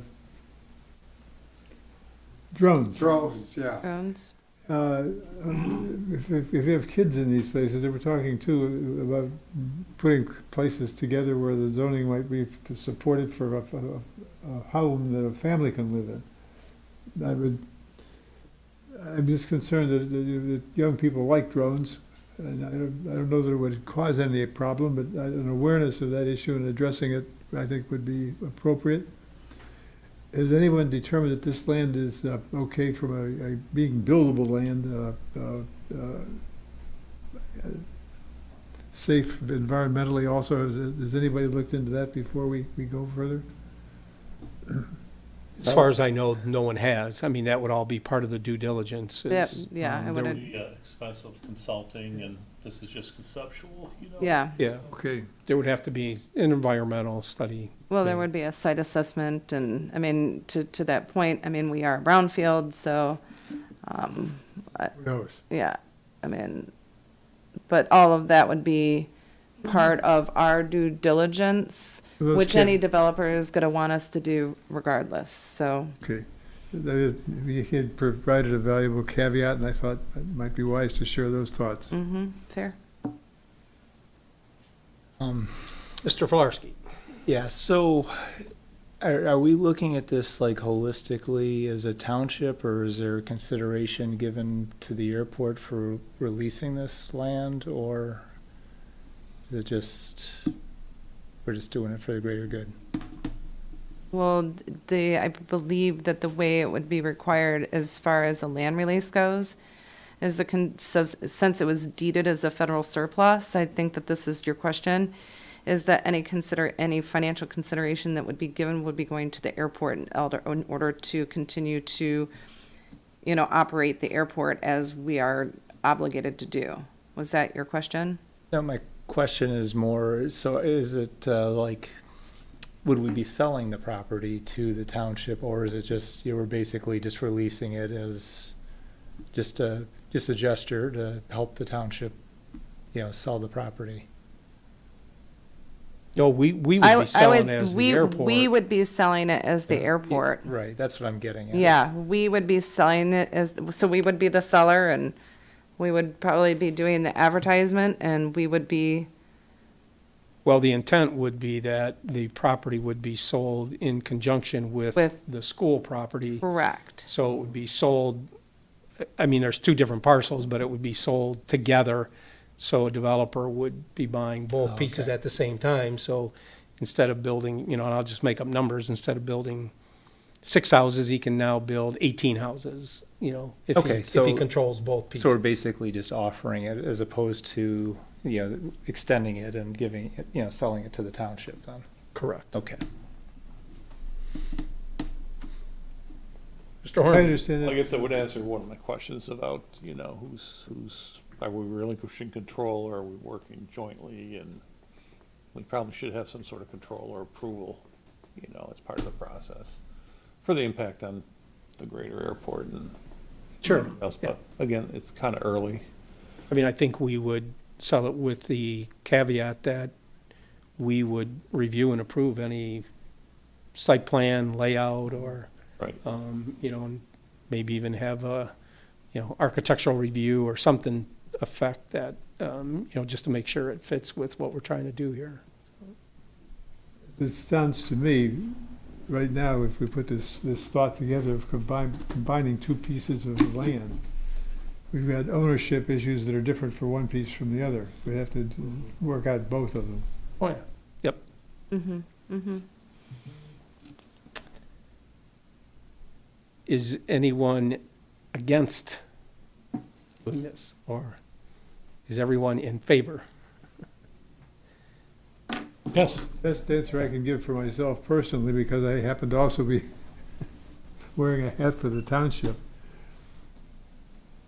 drones. Drones, yeah. Drones. If you have kids in these places, they were talking too about putting places together where the zoning might be supported for a home that a family can live in. I'm just concerned that young people like drones, and I don't know that it would cause any problem, but an awareness of that issue and addressing it, I think, would be appropriate. Has anyone determined that this land is okay from a being buildable land, safe environmentally also? Has anybody looked into that before we go further? As far as I know, no one has. I mean, that would all be part of the due diligence. Yep, yeah, I there would, would- Yeah, expensive consulting, and this is just conceptual, you know? yeah. Yeah, Okay. there would have to be an environmental study. Well, there Yeah. would be a site assessment, and, I mean, to that point, I mean, we are a brownfield, so, Who knows? yeah, I mean, but all of that would be part of our due diligence, Those which can- any developer is gonna want us to do regardless, so. Okay. You had provided a valuable caveat, and I thought it might be wise to share those thoughts. Mm-hmm, fair. Mr. Filarski. Yeah, so are we looking at this like holistically as a township, or is there consideration given to the airport for releasing this land, or is it just, we're just doing it for the greater good? Well, I believe that the way it would be required as far as the land release goes is since it was deeded as a federal surplus, I think that this is your question, is that any financial consideration that would be given would be going to the airport in order to continue to, operate the airport as we are obligated to do. Was that your question? No, my question is more, so is it would we be selling the property to the township, or is it just, you were basically just releasing it as just a gesture to help the township, sell the property? No, we would be selling it as the airport. We would be selling it as the airport. Right, that's what I'm getting at. Yeah, we would be selling it so we would be the seller, and we would probably be doing the advertisement, and we would be, Well, the intent would be that the property would be sold in conjunction with With- the school property. correct. So it would be sold, I mean, there's two different parcels, but it would be sold together. So a developer would be buying both Oh, pieces okay. at the same time. So instead of building, and I'll just make up numbers, instead of building 6 houses, he can now build 18 houses, if Okay, he so- controls both pieces. So we're basically just offering it as opposed to, extending it and giving it, selling it to the township then? Correct. Okay. Mr. I Horn, understand I that. guess that would answer one of my questions about, are we relinquishing control, or are we working jointly? And we probably should have some sort of control or approval, as part of the process for the impact on the greater airport and sure. everything else. But again, it's kind of early. I mean, I think we would sell it with the caveat that we would review and approve any site plan, layout, or, Right. and maybe even have a, architectural review or something affect that, just to make sure it fits with what we're trying to do here. It sounds to me, right now, if we put this thought together of combining two pieces of land, we've got ownership issues that are different for one piece from the other. We have to work out both of them. Oh, yeah. Yep. Mm-hmm, mm-hmm. is anyone against doing this, or is everyone in favor? Yes. Best answer I can give for myself personally, because I happen to also be wearing a hat for the township.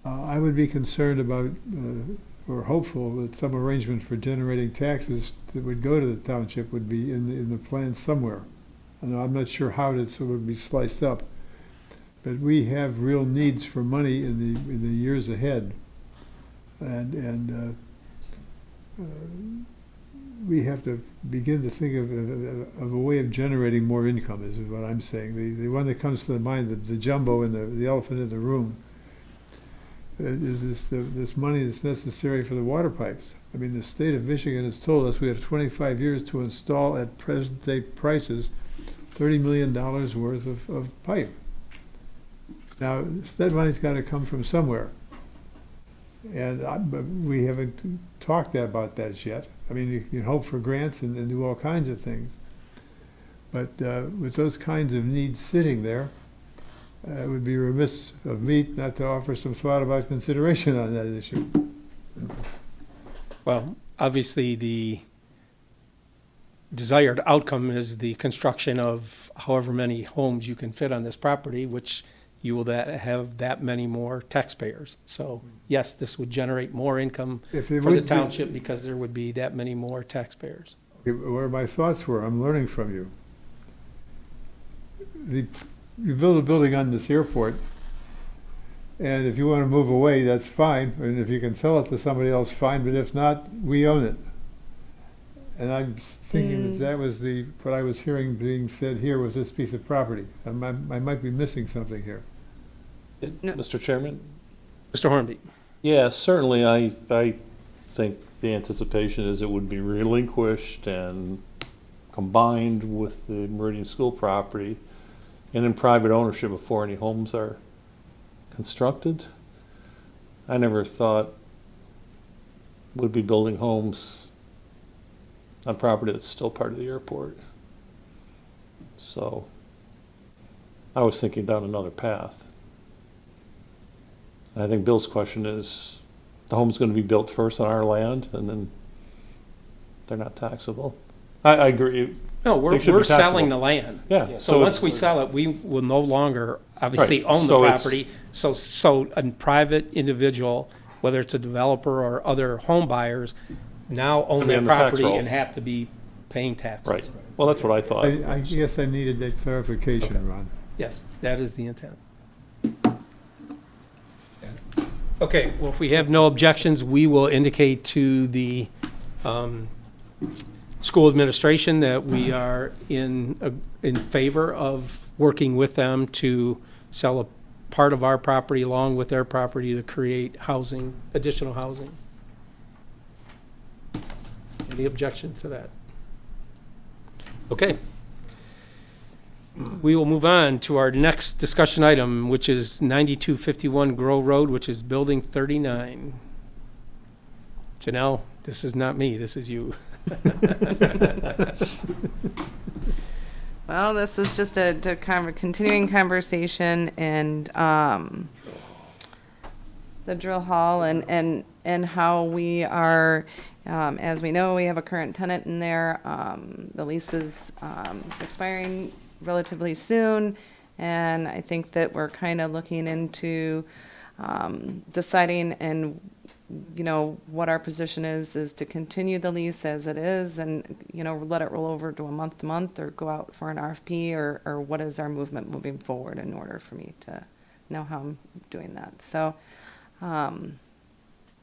I would be concerned about, or hopeful that some arrangement for generating taxes that would go to the township would be in the plan somewhere. And I'm not sure how it would be sliced up, but we have real needs for money in the years ahead, and we have to begin to think of a way of generating more income. Is what I'm saying. The one that comes to the mind, the jumbo and the elephant in the room, is this money that's necessary for the water pipes. I mean, the state of Michigan has told us we have 25 years to install at present day prices $30 million worth of pipe. Now, that money's got to come from somewhere. And we haven't talked about that yet. I mean, you can hope for grants and do all kinds of things. But with those kinds of needs sitting there, it would be remiss of me not to offer some thought about consideration on that issue. Well, obviously, the desired outcome is the construction of however many homes you can fit on this property, which you will have that many more taxpayers. So, yes, this would generate more income If for it the would be- township because there would be that many more taxpayers. Where my thoughts were, I'm learning from you. You build a building on this airport, and if you want to move away, that's fine. And if you can sell it to somebody else, fine. But if not, we own it. And I'm thinking that was what I was hearing being said here with this piece of property. I might be missing something here. No. Mr. Chairman? Mr. Hornby? Yeah, certainly, I think the anticipation is it would be relinquished and combined with the Meridian School property and in private ownership before any homes are constructed. I never thought we'd be building homes on property that's still part of the airport. So I was thinking down another path. I think Bill's question is, the home's going to be built first on our land, and then they're not taxable. I agree. No, They should be we're selling taxable. the land. Yeah. So once we sell it, we will no longer obviously Right. own the So it's- property. So a private individual, whether it's a developer or other home buyers, now own Gonna be that on the tax property roll. and have to be paying taxes. Right. Well, that's what I thought. I guess I needed that clarification, Ron. Yes, that is the intent. Okay, well, if we have no objections, we will indicate to the school administration that we are in favor of working with them to sell a part of our property along with their property to create housing, additional housing. Any objection to that? Okay. We will move on to our next discussion item, which is 9251 Groh Road, which is Building 39. Janelle, this is not me, this is you. Well, this is just a continuing conversation and the drill hall and how we are, as we know, we have a current tenant in there. The lease is expiring relatively soon, and I think that we're kind of looking into deciding and what our position is to continue the lease as it is and, let it roll over to a month or go out for an RFP or what is our movement moving forward in order for me to know how I'm doing that. So,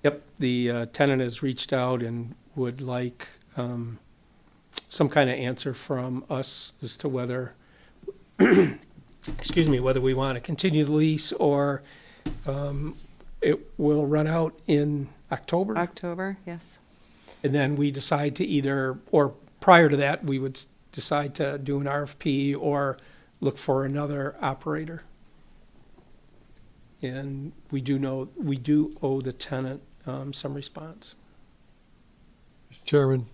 Yep, the tenant has reached out and would like some kind of answer from us as to whether, excuse me, whether we want to continue the lease or it will run out in October. October, yes. And then we decide to either, or prior to that, we would decide to do an RFP or look for another operator. And we do owe the tenant some response. Mr. Chairman,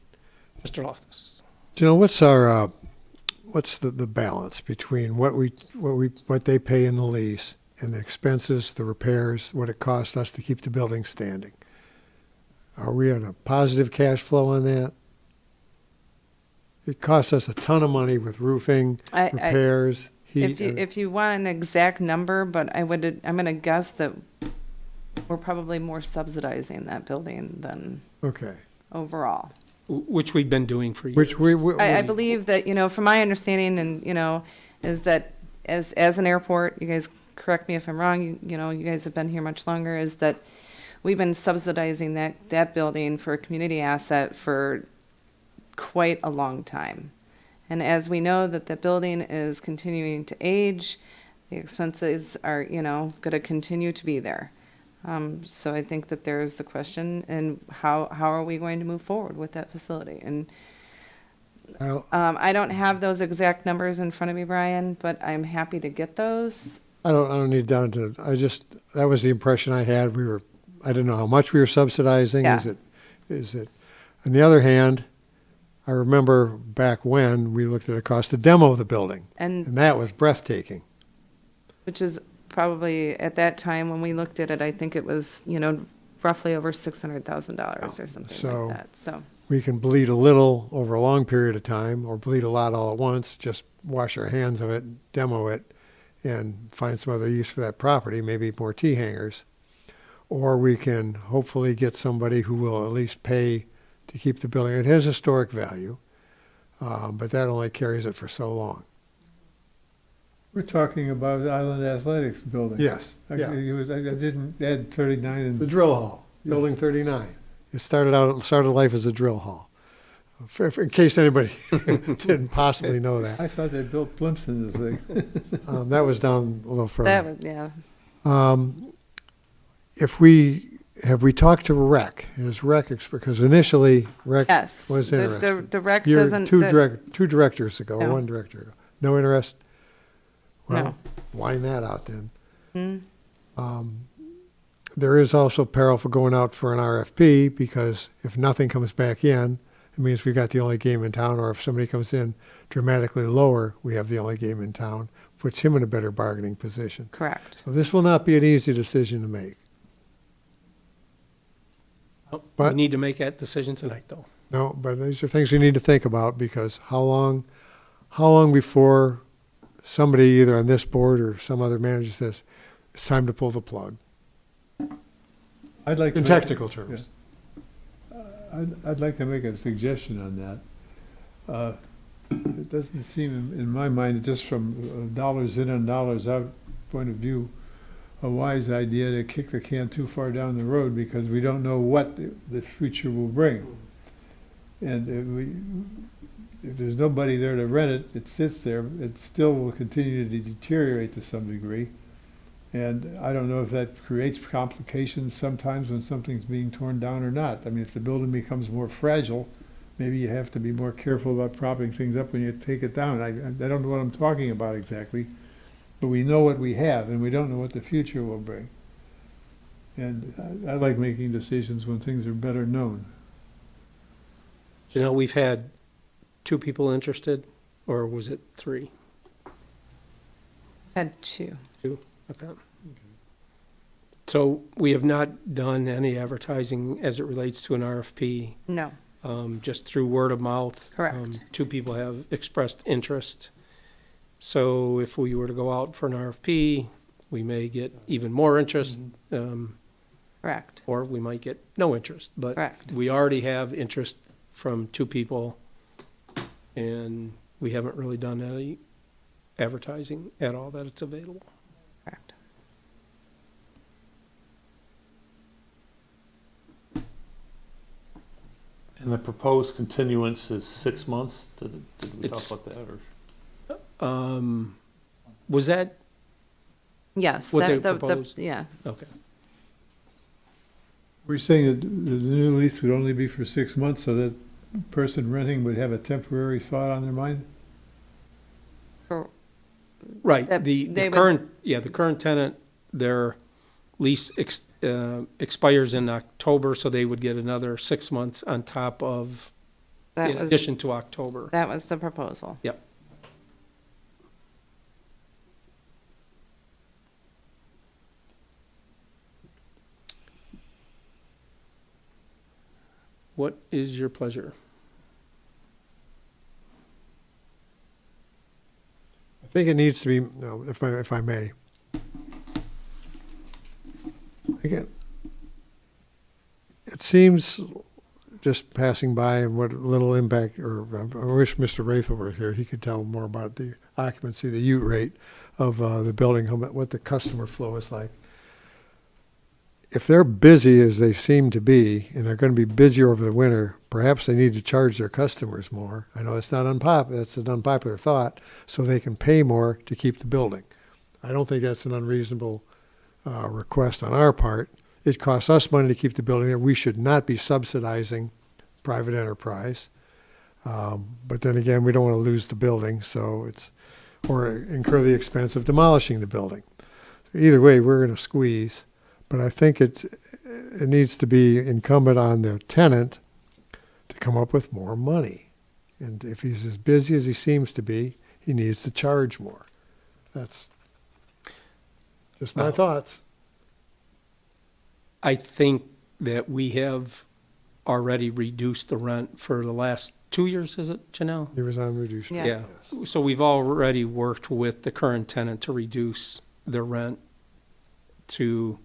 Mr. Loftus. what's our what's the balance between what they pay in the lease and the expenses, the repairs, what it costs us to keep the building standing? Are we on a positive cash flow on that? It costs us a ton of money with roofing, repairs, heat. If you want an exact number, but I'm gonna guess that we're probably more subsidizing that building than Okay. overall. Which we've been doing for years. Which I believe that, from my understanding and, is that as an airport, you guys correct me if I'm wrong, you guys have been here much longer, is that we've been subsidizing that building for a community asset for quite a long time. And as we know that the building is continuing to age, the expenses are, going to continue to be there. So I think that there's the question, and how are we going to move forward with that facility? And I don't have those exact numbers in front of me, Brian, but I'm happy to get those. I don't need down to, that was the impression I had. I didn't know how much we were subsidizing. Yeah. Is it, on the other hand, I remember back when we looked at the cost to demo the building, And and that was breathtaking. which is probably, at that time when we looked at it, I think it was, roughly over $600,000 or something So- like that. So, We can bleed a little over a long period of time, or bleed a lot all at once, just wash our hands of it, demo it, and find some other use for that property, maybe more T hangers. Or we can hopefully get somebody who will at least pay to keep the building. It has historic value, but that only carries it for so long. We're talking about the Island Athletics building. Yes, I yeah. didn't add 39 and. The drill hall, Yeah. Building 39. It started life as a drill hall. In case anybody didn't possibly know that. I thought they built blimps in this thing. That was down a little further. that was, yeah. Have we talked to Rec? Because initially Rec Yes. was interested. The rec Year- doesn't. two directors ago, No. one director ago. No interest? Well, No. wind that out then. Hmm. There is also peril for going out for an RFP, because if nothing comes back in, it means we got the only game in town, or if somebody comes in dramatically lower, we have the only game in town, puts him in a better bargaining position. Correct. So this will not be an easy decision to make. We But- need to make that decision tonight, though. No, but these are things we need to think about, because how long before somebody either on this board or some other manager says, it's time to pull the plug, I'd like to in make- technical terms. I'd like to make a suggestion on that. It doesn't seem, in my mind, just from dollars in and dollars out point of view, a wise idea to kick the can too far down the road, because we don't know what the future will bring. And if there's nobody there to rent it, it sits there, it still will continue to deteriorate to some degree. And I don't know if that creates complications sometimes when something's being torn down or not. I mean, if the building becomes more fragile, maybe you have to be more careful about propping things up when you take it down. I don't know what I'm talking about exactly, but we know what we have, and we don't know what the future will bring. And I like making decisions when things are better known. We've had 2 people interested, or was it 3? Had 2. Okay. So we have not done any advertising as it relates to an RFP, No. just through word of mouth. Correct. 2 people have expressed interest. So if we were to go out for an RFP, we may get even more interest, Correct. or we might get no interest. But Correct. we already have interest from 2 people, and we haven't really done any advertising at all that it's available. Correct. And the proposed continuance is 6 months? Did we talk It's- about that, or? Was that, Yes. What they the proposed? yeah. okay. We're saying that the new lease would only be for 6 months, so that person renting would have a temporary thought on their mind? Right, That the they would- current tenant, their lease expires in October, so they would get another 6 months on top of, That in was addition to October. that was the proposal. what is your pleasure? I think it needs to be, no, if I may. Again, it seems, just passing by and what little impact, or I wish Mr. Wraithel were here, he could tell more about the occupancy, the ute rate of the building, what the customer flow is like. If they're busy as they seem to be, and they're going to be busier over the winter, perhaps they need to charge their customers more. I know it's not unpopular, that's an unpopular thought, so they can pay more to keep the building. I don't think that's an unreasonable request on our part. It costs us money to keep the building there. We should not be subsidizing private enterprise. But then again, we don't want to lose the building, or incur the expense of demolishing the building. Either way, we're going to squeeze. But I think it needs to be incumbent on the tenant to come up with more money. And if he's as busy as he seems to be, he needs to charge more. That's just my thoughts. I think that we have already reduced the rent for the last 2 years, is it, Janelle? He was on reduced. Yeah. Yeah. Yes. So we've already worked with the current tenant to reduce the rent to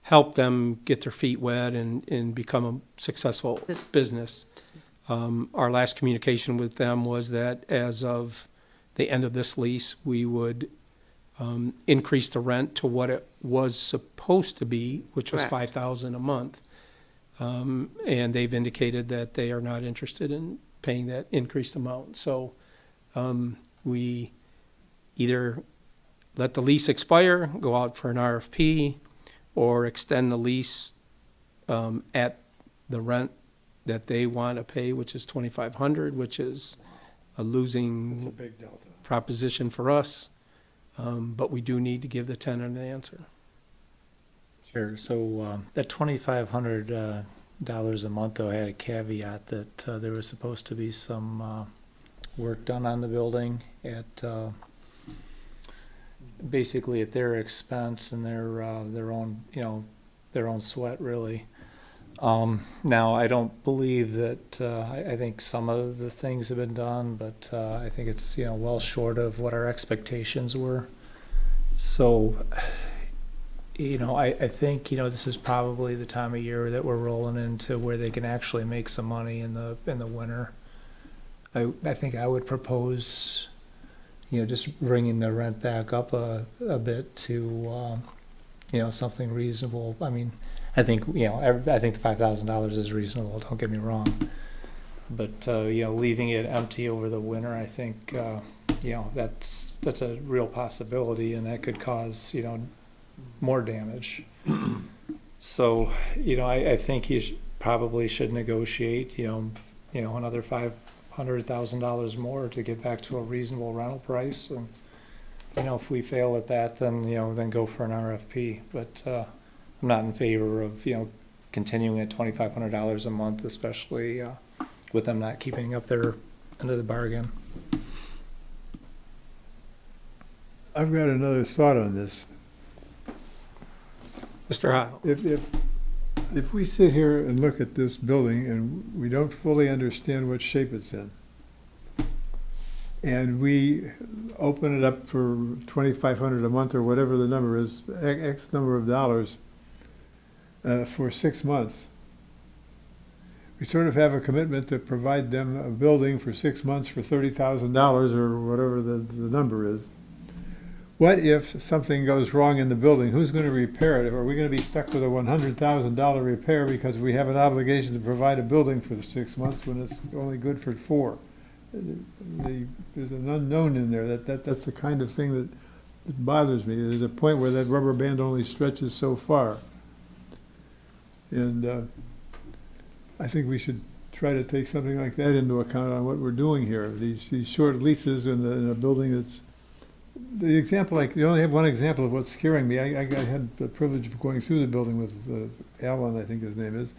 help them get their feet wet and become a successful business. Our last communication with them was that as of the end of this lease, we would increase the rent to what it was supposed to be, which was Correct. $5,000 a month. And they've indicated that they are not interested in paying that increased amount. So we either let the lease expire, go out for an RFP, or extend the lease at the rent that they want to pay, which is $2,500, which is a It's a losing big delta. proposition for us. But we do need to give the tenant an answer. Sure. So that $2,500 a month, though, had a caveat that there was supposed to be some work done on the building at basically at their expense and their own, their own sweat, really. Now, I don't believe that. I think some of the things have been done, but I think it's well short of what our expectations were. So, I think this is probably the time of year that we're rolling into where they can actually make some money in the winter. I think I would propose, just bringing the rent back up a bit to, something reasonable. I mean, I think I think the $5,000 is reasonable. Don't get me wrong, but leaving it empty over the winter, I think that's a real possibility, and that could cause more damage. So I think you probably should negotiate another $500,000 more to get back to a reasonable rental price, and if we fail at that, then then go for an RFP. But I'm not in favor of continuing at $2,500 a month, especially with them not keeping up their end of the bargain. I've got another thought on this. Mr. Heil? If we sit here and look at this building and we don't fully understand what shape it's in, and we open it up for $2,500 a month or whatever the number is, X number of dollars, for 6 months, we sort of have a commitment to provide them a building for 6 months for $30,000 or whatever the number is. What if something goes wrong in the building? Who's going to repair it? Are we going to be stuck with a $100,000 repair because we have an obligation to provide a building for 6 months when it's only good for 4? There's an unknown in there. That's the kind of thing that bothers me. There's a point where that rubber band only stretches so far. And I think we should try to take something like that into account on what we're doing here. These short leases in a building that's the example. You only have one example of what's scaring me. I had the privilege of going through the building with Alan, I think his name is.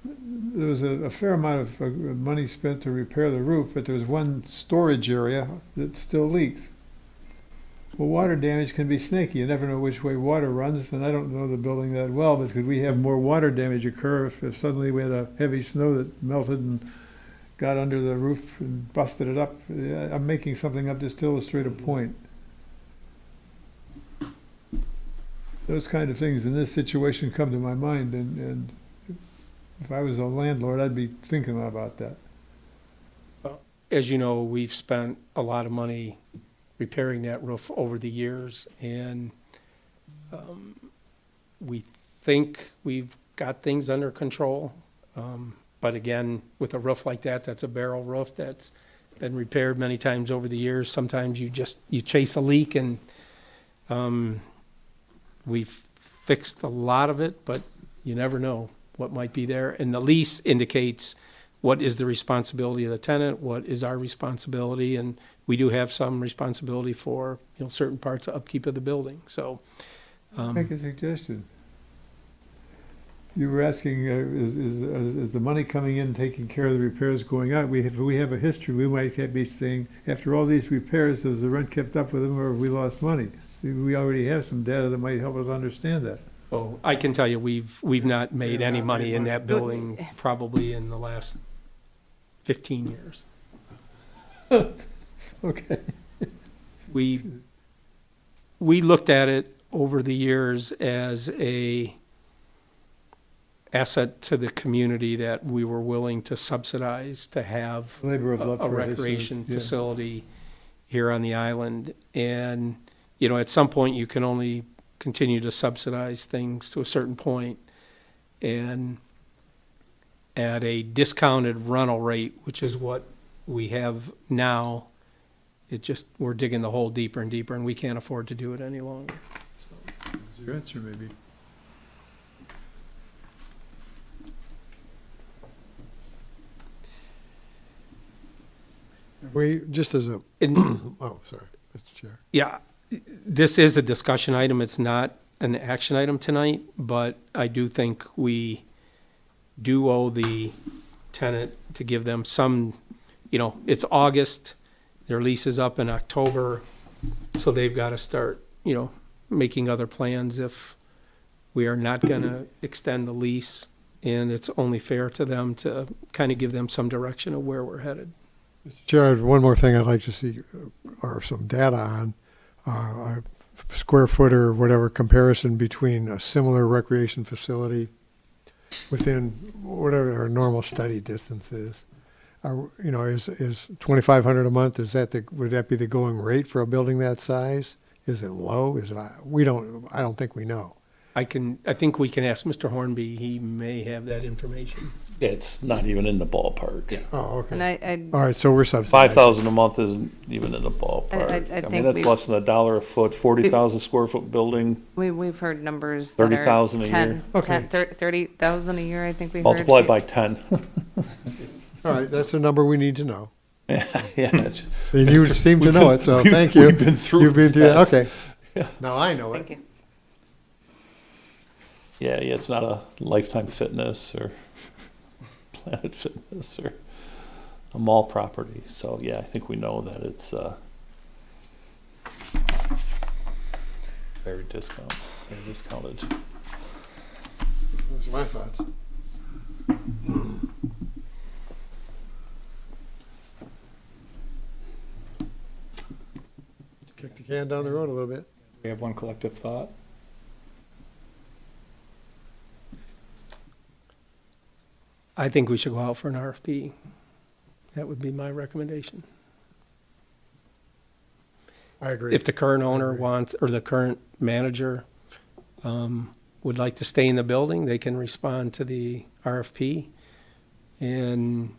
There was a fair amount of money spent to repair the roof, but there was one storage area that still leaks. Well, water damage can be snaky. You never know which way water runs, and I don't know the building that well, but could we have more water damage occur if suddenly we had a heavy snow that melted and got under the roof and busted it up? I'm making something up just to illustrate a point. Those kind of things in this situation come to my mind, and if I was a landlord, I'd be thinking about that. As you know, we've spent a lot of money repairing that roof over the years, and we think we've got things under control. But again, with a roof like that, that's a barrel roof that's been repaired many times over the years. Sometimes you chase a leak, and we've fixed a lot of it, but you never know what might be there. And the lease indicates what is the responsibility of the tenant, what is our responsibility, and we do have some responsibility for, certain parts of upkeep of the building. So, Make a suggestion. You were asking, is the money coming in taking care of the repairs going on? We have a history. We might be saying, after all these repairs, has the rent kept up with them, or have we lost money? We already have some data that might help us understand that. oh, I can tell you, we've not made any money in that building probably in the last 15 years. Okay. We looked at it over the years as a asset to the community that we were willing to subsidize to have Labor of love a for recreation yeah. facility here on the island. And, at some point, you can only continue to subsidize things to a certain point. And at a discounted rental rate, which is what we have now, we're digging the hole deeper and deeper, and we can't afford to do it any longer. That's your answer, maybe. We, just as a, And, oh, sorry, Mr. Chair. yeah, this is a discussion item. It's not an action item tonight, but I do think we do owe the tenant to give them some, it's August, their lease is up in October, so they've got to start, making other plans if we are not going to extend the lease, and it's only fair to them to kind of give them some direction of where we're headed. Mr. Chair, I have one more thing I'd like to see, or some data on, a square foot or whatever comparison between a similar recreation facility within whatever our normal study distance is. Is 2,500 a month, would that be the going rate for a building that size? Is it low? Is it, I don't think we know. I think we can ask Mr. Hornby. He may have that information. It's not even in the ballpark. Yeah. Oh, And okay. I All right, so we're subsidizing. 5,000 a month isn't even in the ballpark. I I think mean, that's we've- less than $1 a foot, 40,000 square foot building, we've heard numbers that are 30,000 a year. 10, Okay. 30,000 a year, I think we heard. multiplied by 10. All right, that's a number we need to know. Yeah, it's, And you seem to know it, so thank you. we've been through You've been through that, that. okay. Yeah. Now I know Thank it. you. yeah, it's not a Lifetime Fitness or Planet Fitness or a mall property. So yeah, I think we know that it's very discounted. Those are my thoughts. Kick the can down the road a little bit. We have one collective thought. I think we should go out for an RFP. That would be my recommendation. I agree. If the current owner agree. wants, or the current manager would like to stay in the building, they can respond to the RFP. And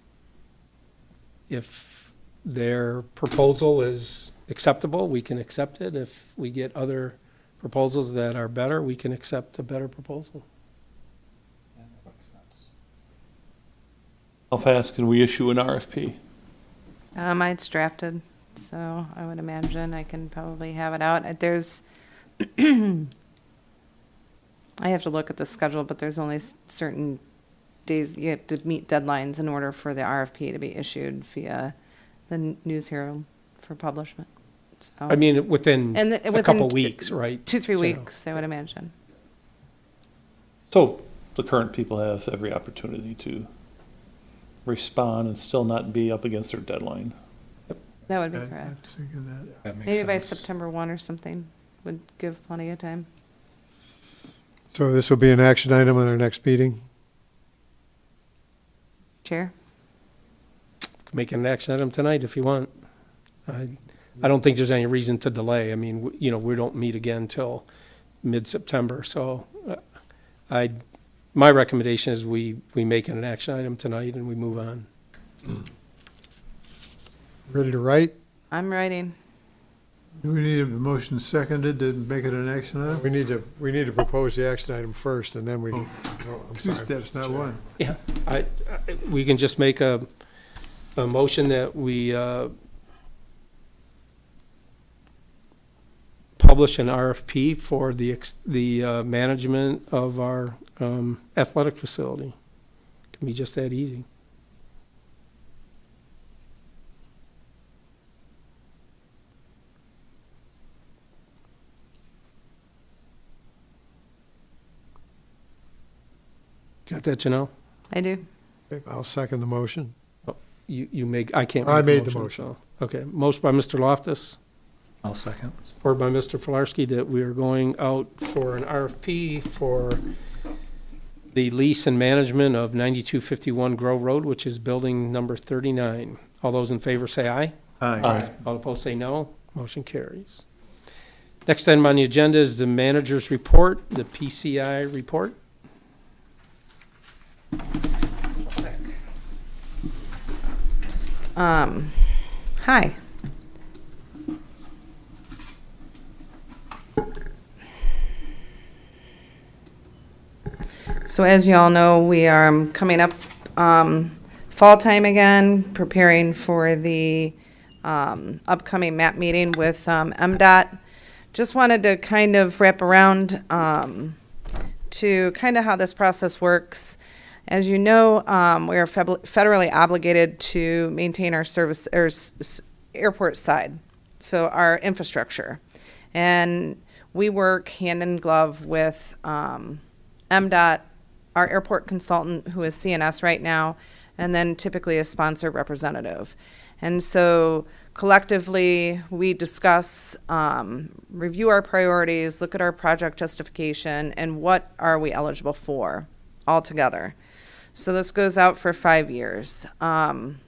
if their proposal is acceptable, we can accept it. If we get other proposals that are better, we can accept a better proposal. How fast can we issue an RFP? It's drafted, so I would imagine I can probably have it out. There's, I have to look at the schedule, but there's only certain days you have to meet deadlines in order for the RFP to be issued via the News Hero for publishment. So, I mean, within And a within couple weeks, right? 2-3 So- weeks, I would imagine. So the current people have every opportunity to respond and still not be up against their deadline. That would be I correct. was thinking that. That makes Maybe by sense. September 1 or something would give plenty of time. So this will be an action item on our next meeting? Chair? Make an action item tonight if you want. I don't think there's any reason to delay. I mean, we don't meet again till mid-September, so my recommendation is we make it an action item tonight and we move on. Ready to write? I'm writing. Do we need a motion seconded to make it an action item? We need to propose the action item first, and then we. Oh. I'm Two sorry. steps, not one. Yeah, we can just make a motion that we publish an RFP for the management of our athletic facility. Can be just that easy. Got that, Janelle? I do. Okay, I'll second the motion. You make, I can't I make made the the motion, so. Okay, motion by Mr. Loftus, I'll second. support by Mr. Filarski, that we are going out for an RFP for the lease and management of 9251 Groh Road, which is building number 39. All those in favor say aye. Aye. All opposed say no. Motion carries. Next item on the agenda is the manager's report, the PCI report. Just, hi. So as you all know, we are coming up fall time again, preparing for the upcoming MAP meeting with MDOT. Just wanted to kind of wrap around to kind of how this process works. As you know, we are federally obligated to maintain our service or airport side, so our infrastructure. And we work hand in glove with MDOT, our airport consultant, who is CNS right now, and then typically a sponsor representative. And so collectively, we discuss, review our priorities, look at our project justification, and what are we eligible for altogether. So this goes out for 5 years. And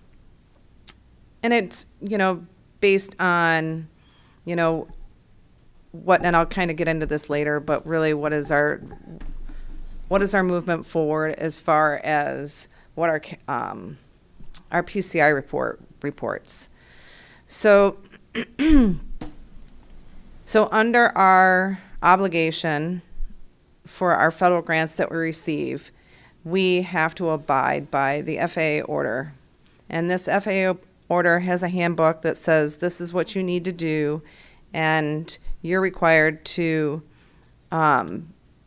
it's, based on, what, and I'll kind of get into this later, but really what is our movement forward as far as what our PCI reports. So, so under our obligation for our federal grants that we receive, we have to abide by the FAA order. And this FAA order has a handbook that says this is what you need to do, and you're required to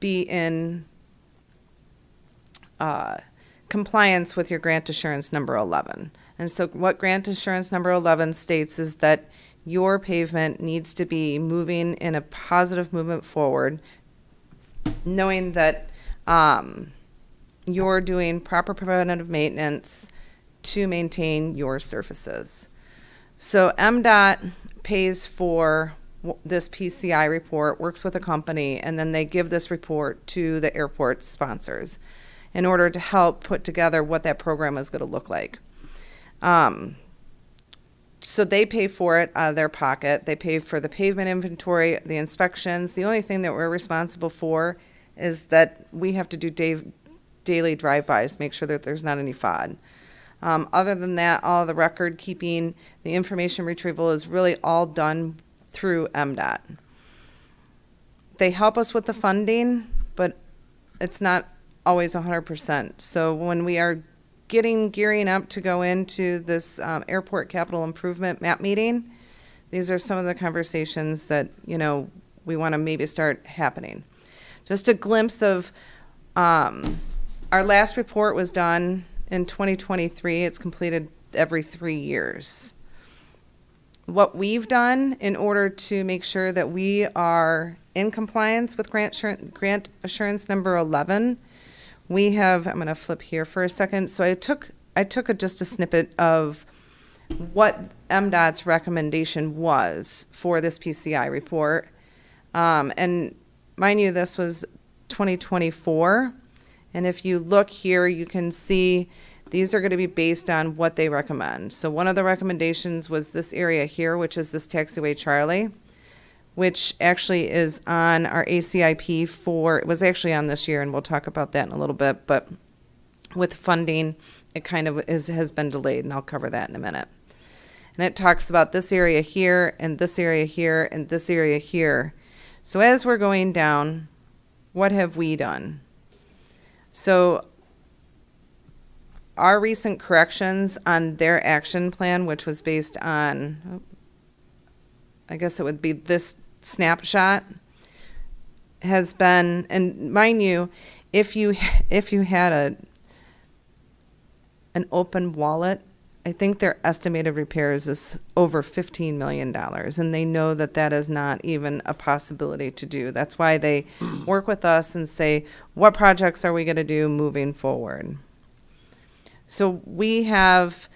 be in compliance with your grant assurance number 11. And so what grant assurance number 11 states is that your pavement needs to be moving in a positive movement forward, knowing that you're doing proper preventative maintenance to maintain your surfaces. So MDOT pays for this PCI report, works with a company, and then they give this report to the airport sponsors in order to help put together what that program is going to look like. So they pay for it out of their pocket. They pay for the pavement inventory, the inspections. The only thing that we're responsible for is that we have to do daily drive-bys, make sure that there's not any FOD. Other than that, all the record keeping, the information retrieval is really all done through MDOT. They help us with the funding, but it's not always 100%. So when we are gearing up to go into this airport capital improvement MAP meeting, these are some of the conversations that, we want to maybe start happening. Just a glimpse of our last report was done in 2023. It's completed every 3 years. what we've done in order to make sure that we are in compliance with grant assurance number 11, we have, I'm going to flip here for a second. So I took just a snippet of what MDOT's recommendation was for this PCI report. And mind you, this was 2024. And if you look here, you can see these are going to be based on what they recommend. So one of the recommendations was this area here, which is this taxiway Charlie, which actually is on our ACIP it was actually on this year, and we'll talk about that in a little bit, but with funding, it kind of has been delayed, and I'll cover that in a minute. And it talks about this area here, and this area here, and this area here. So as we're going down, what have we done? So our recent corrections on their action plan, which was based on, I guess it would be this snapshot, has been, and mind you, if you had an open wallet, I think their estimated repairs is over $15 million, and they know that that is not even a possibility to do. That's why they work with us and say, what projects are we going to do moving forward? So we have,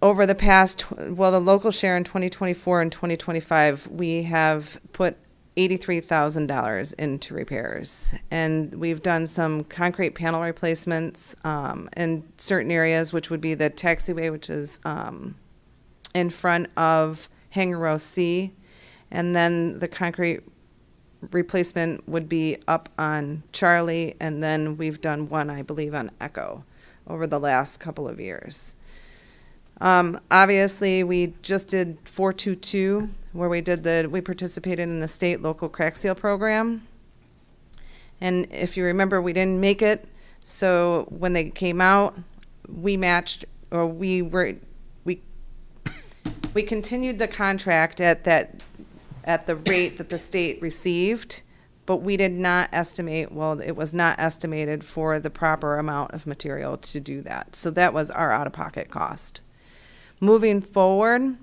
over the past, the local share in 2024 and 2025, we have put $83,000 into repairs. And we've done some concrete panel replacements in certain areas, which would be the taxiway, which is in front of Hangar Row C. And then the concrete replacement would be up on Charlie. And then we've done one, I believe, on Echo over the last couple of years. Obviously, we just did 422, where we participated in the state local crack seal program. And if you remember, we didn't make it. So when they came out, we matched, or we continued the contract at the rate that the state received, but we did not estimate, it was not estimated for the proper amount of material to do that. So that was our out-of-pocket cost. Moving forward,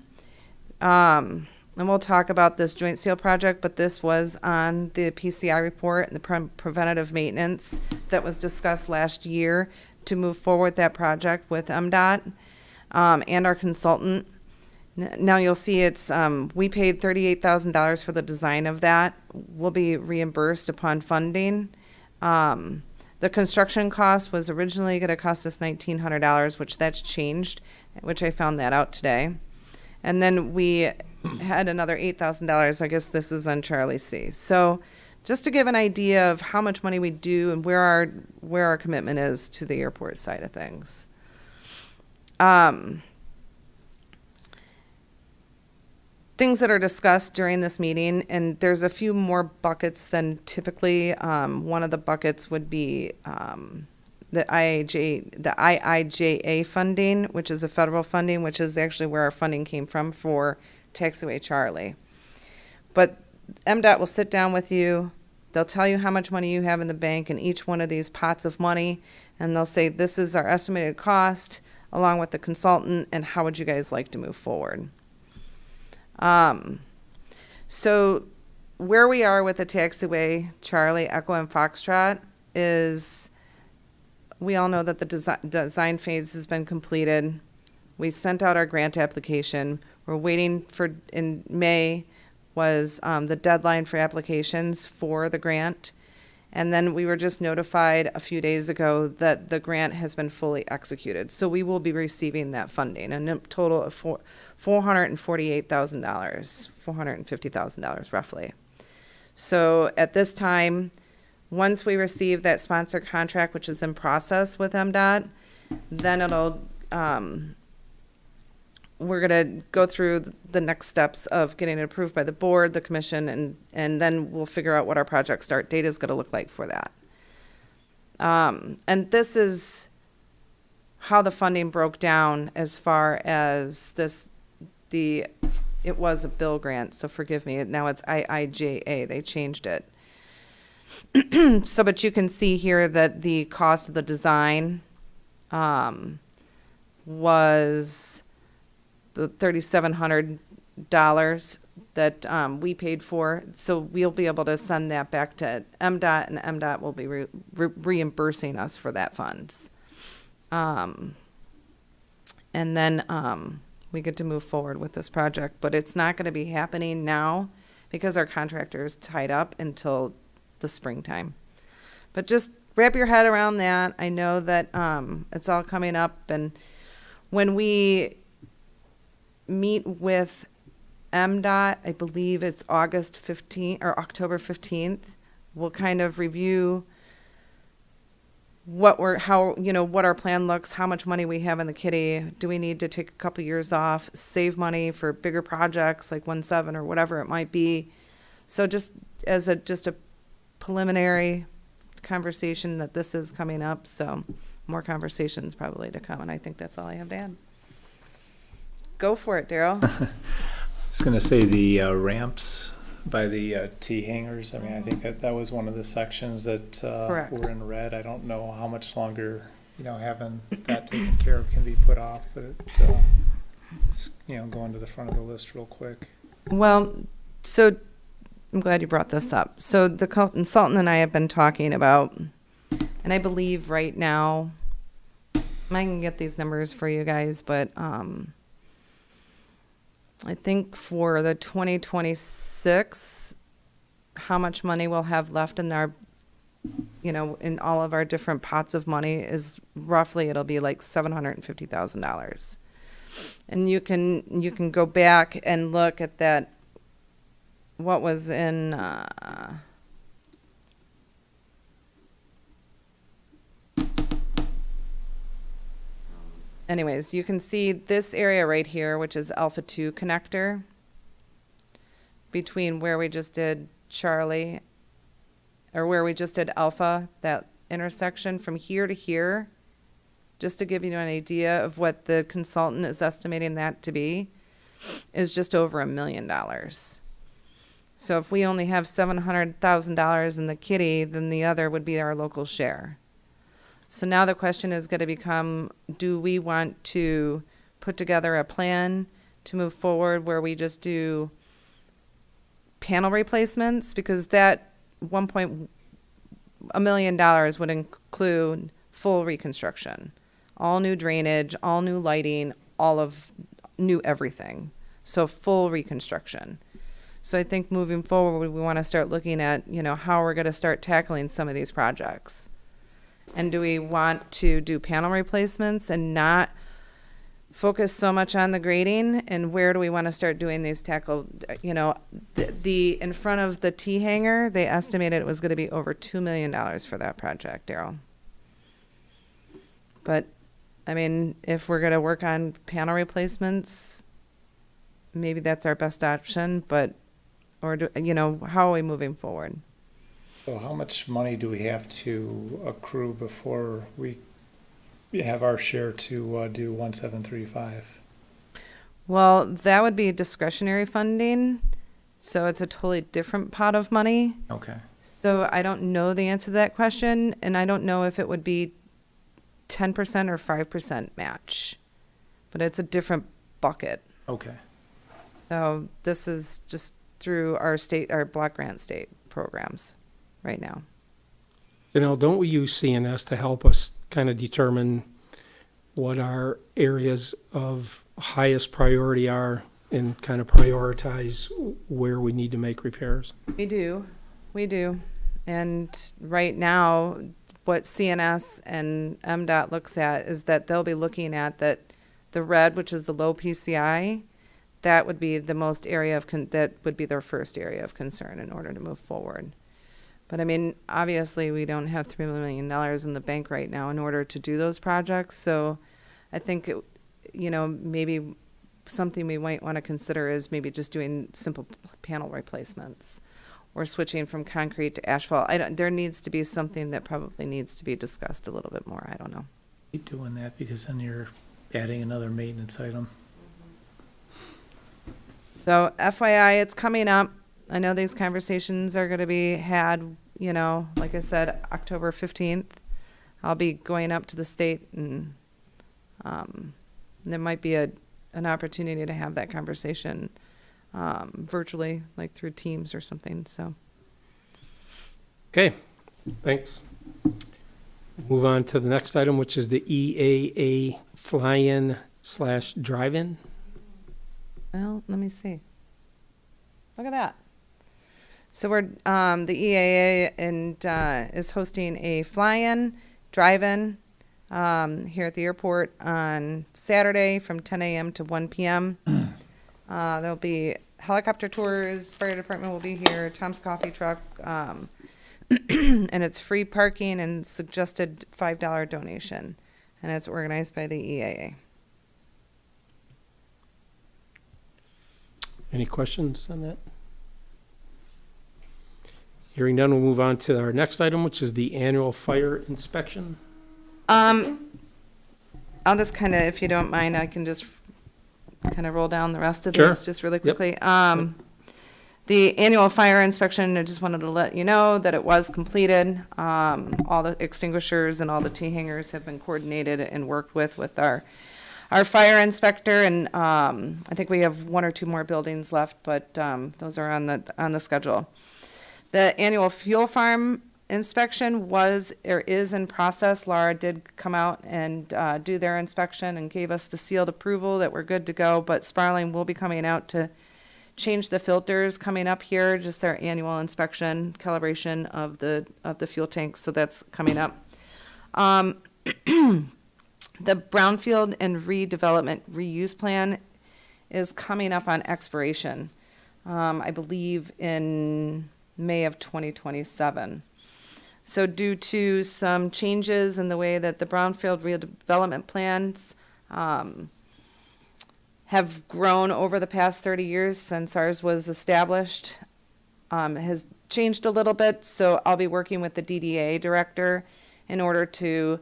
and we'll talk about this joint seal project, but this was on the PCI report and the preventative maintenance that was discussed last year to move forward that project with MDOT and our consultant. Now you'll see it's, we paid $38,000 for the design of that. We'll be reimbursed upon funding. The construction cost was originally going to cost us $1,900, which that's changed, which I found that out today. And then we had another $8,000. I guess this is on Charlie C. So just to give an idea of how much money we do and where our commitment is to the airport side of things. Things that are discussed during this meeting, and there's a few more buckets than typically. One of the buckets would be the IIJA funding, which is a federal funding, which is actually where our funding came from for Taxiway Charlie. But MDOT will sit down with you. They'll tell you how much money you have in the bank in each one of these pots of money, and they'll say, this is our estimated cost, along with the consultant, and how would you guys like to move forward? So where we are with the taxiway, Charlie, Echo, and Foxtrot is, we all know that the design phase has been completed. We sent out our grant application. We're waiting for, in May was the deadline for applications for the grant. And then we were just notified a few days ago that the grant has been fully executed. So we will be receiving that funding, a total of $448,000, $450,000 roughly. So at this time, once we receive that sponsor contract, which is in process with MDOT, then it'll, we're going to go through the next steps of getting it approved by the board, the commission, and then we'll figure out what our project start date is going to look like for that. And this is how the funding broke down as far as this, it was a bill grant, so forgive me. Now it's IIJA. They changed it. So, but you can see here that the cost of the design was the $3,700 that we paid for. So we'll be able to send that back to MDOT, and MDOT will be reimbursing us for that funds. And then we get to move forward with this project, but it's not going to be happening now because our contractor is tied up until the springtime. But just wrap your head around that. I know that it's all coming up, and when we meet with MDOT, I believe it's August 15th or October 15th, we'll kind of review what our plan looks, how much money we have in the kitty. Do we need to take a couple years off, save money for bigger projects like 1.7 or whatever it might be? So just as a preliminary conversation that this is coming up, so more conversations probably to come, and I think that's all I have to add. Go for it, Daryl. I was going to say the ramps by the T hangers. I mean, I think that was one of the sections that Correct. were in red. I don't know how much longer, having that taken care of can be put off, but it's, going to the front of the list real quick. Well, so I'm glad you brought this up. So the consultant and I have been talking about, and I believe right now, I can get these numbers for you guys, but I think for the 2026, how much money we'll have left in our, in all of our different pots of money is roughly, it'll be like $750,000. And you can go back and look at that, what was in, anyways, you can see this area right here, which is Alpha 2 connector, between where we just did Charlie, or where we just did Alpha, that intersection from here to here, just to give you an idea of what the consultant is estimating that to be, is just over $1 million. So if we only have $700,000 in the kitty, then the other would be our local share. So now the question is going to become, do we want to put together a plan to move forward where we just do panel replacements? Because that $1 million would include full reconstruction, all new drainage, all new lighting, all of new everything. So full reconstruction. So I think moving forward, we want to start looking at, how we're going to start tackling some of these projects. And do we want to do panel replacements and not focus so much on the grading? And where do we want to start doing these tackle? The in front of the T hanger, they estimated it was going to be over $2 million for that project, Daryl. But I mean, if we're going to work on panel replacements, maybe that's our best option. But how are we moving forward? So how much money do we have to accrue before we have our share to do 1735? Well, that would be discretionary funding, so it's a totally different pot of money. Okay. So I don't know the answer to that question, and I don't know if it would be 10% or 5% match, but it's a different bucket. Okay. So this is just through our block grant state programs right now. Don't we use CNS to help us kind of determine what our areas of highest priority are and kind of prioritize where we need to make repairs? We do. And right now, what CNS and MDOT looks at is that they'll be looking at that the red, which is the low PCI, that would be the most area of, that would be their first area of concern in order to move forward. But I mean, obviously we don't have $3 million in the bank right now in order to do those projects. So I think, maybe something we might want to consider is maybe just doing simple panel replacements or switching from concrete to asphalt. There needs to be something that probably needs to be discussed a little bit more. I don't know. Keep doing that because then you're adding another maintenance item. So FYI, it's coming up. I know these conversations are going to be had, like I said, October 15th. I'll be going up to the state, and there might be a an opportunity to have that conversation virtually, like through Teams or something, so. Okay, thanks. Move on to the next item, which is the EAA Fly-in / Drive-in. Well, let me see. Look at that. So we're, the EAA is hosting a fly-in, drive-in, here at the airport on Saturday from 10 a.m. to 1 p.m. There'll be helicopter tours, fire department will be here, Tom's Coffee Truck, and it's free parking and suggested $5 donation. And it's organized by the EAA. Any questions on that? Hearing none, we'll move on to our next item, which is the annual fire inspection. I'll just kind of, if you don't mind, I can just kind of roll down the rest of Sure. this just really Yep. quickly. The annual fire inspection, I just wanted to let you know that it was completed. All the extinguishers and all the T-hangers have been coordinated and worked with our fire inspector, and I think we have one or two more buildings left, but those are on the schedule. The annual fuel farm inspection is in process. Laura did come out and do their inspection and gave us the sealed approval that we're good to go, but Sparling will be coming out to change the filters coming up here, just their annual inspection, calibration of the fuel tanks, so that's coming up. The brownfield and redevelopment reuse plan is coming up on expiration, I believe in May of 2027. So due to some changes in the way that the brownfield redevelopment plans have grown over the past 30 years since ours was established, has changed a little bit. So I'll be working with the DDA director in order to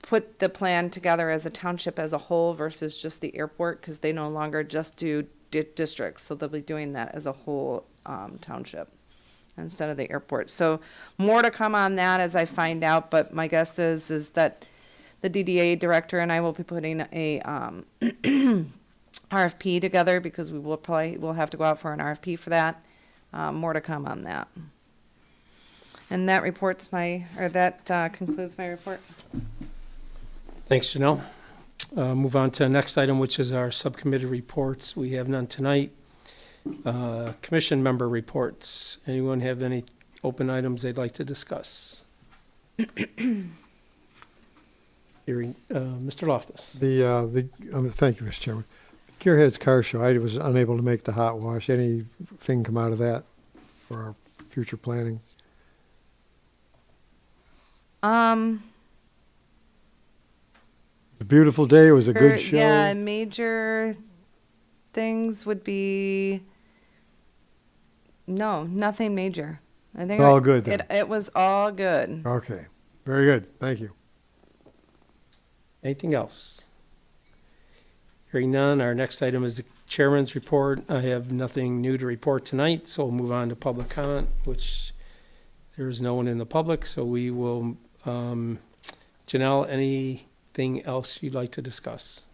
put the plan together as a township as a whole versus just the airport, because they no longer just do districts. So they'll be doing that as a whole township instead of the airport. So more to come on that as I find out, but my guess is that the DDA director and I will be putting a RFP together, because we'll have to go out for an RFP for that. More to come on that. And that concludes my report. Thanks, Janelle. Move on to the next item, which is our subcommittee reports. We have none tonight. Commission member reports. Anyone have any open items they'd like to discuss? Hearing, Mr. Loftus. Thank you, Mr. Chairman. Gearhead's Car Show, I was unable to make the hot wash. Anything come out of that for our future planning? A beautiful day, it was a good show. Yeah, major things would be, no, nothing major. I think All good then. It was all good. Okay, very good, thank you. Anything else? Hearing none, our next item is the chairman's report. I have nothing new to report tonight, so we'll move on to public comment, which there is no one in the public, so we will, Janelle, anything else you'd like to discuss?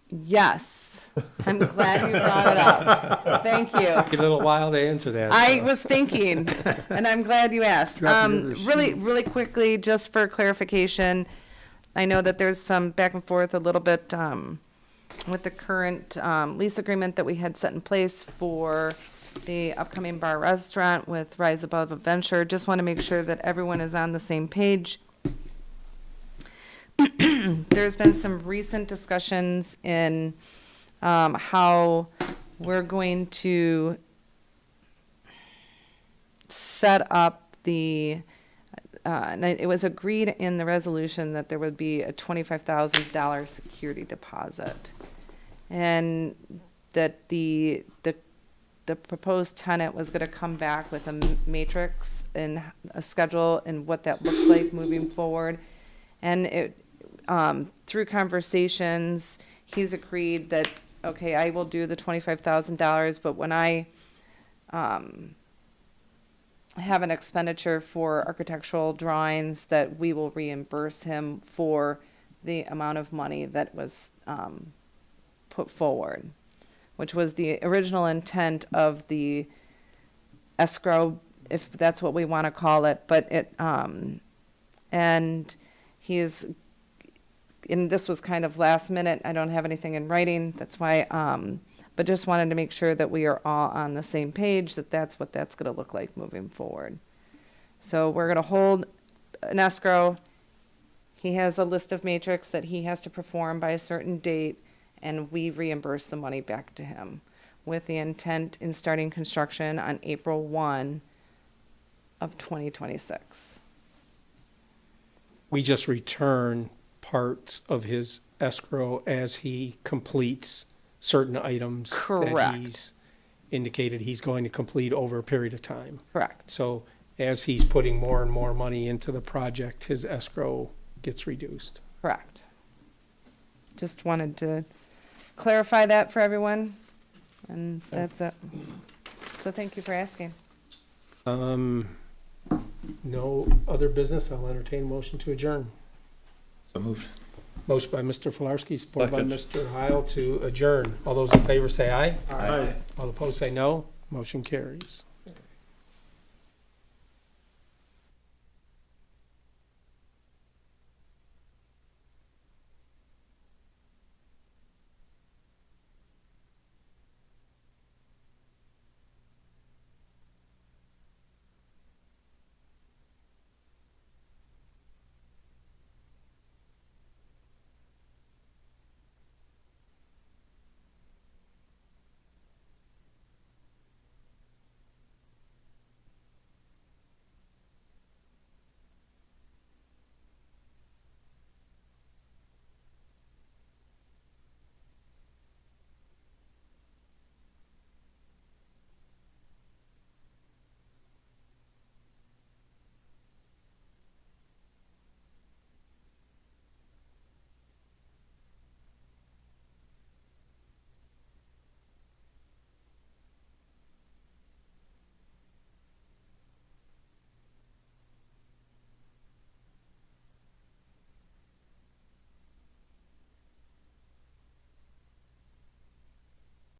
Yes, I'm glad you brought it up. Thank you. Take a little while to answer that. I so. was thinking, and I'm glad you asked. Really quickly, just for clarification, I know that there's some back and forth a little bit with the current lease agreement that we had set in place for the upcoming bar restaurant with Rise Above Adventure. Just want to make sure that everyone is on the same page. There's been some recent discussions in how we're going to set up and it was agreed in the resolution that there would be a $25,000 security deposit, and that the proposed tenant was going to come back with a matrix and a schedule and what that looks like moving forward. And it, through conversations, he's agreed that, okay, I will do the $25,000, but when I have an expenditure for architectural drawings, that we will reimburse him for the amount of money that was put forward, which was the original intent of the escrow, if that's what we want to call it, but it, and he's, and this was kind of last minute, I don't have anything in writing, that's why, but just wanted to make sure that we are all on the same page, that that's what that's going to look like moving forward. So we're going to hold an escrow. He has a list of matrix that he has to perform by a certain date, and we reimburse the money back to him with the intent in starting construction on April 1 of 2026. We just return parts of his escrow as he completes certain items that Correct. he's indicated he's going to complete over a period of time. Correct. So as he's putting more and more money into the project, his escrow gets reduced. Correct. Just wanted to clarify that for everyone, and that's it. So thank you for asking. No other business, I'll entertain a motion to adjourn. So moved. Motion by Mr. Filarski, supported by Second. Mr. Heil to adjourn. All those in favor say aye. Aye. All opposed say no. Motion carries.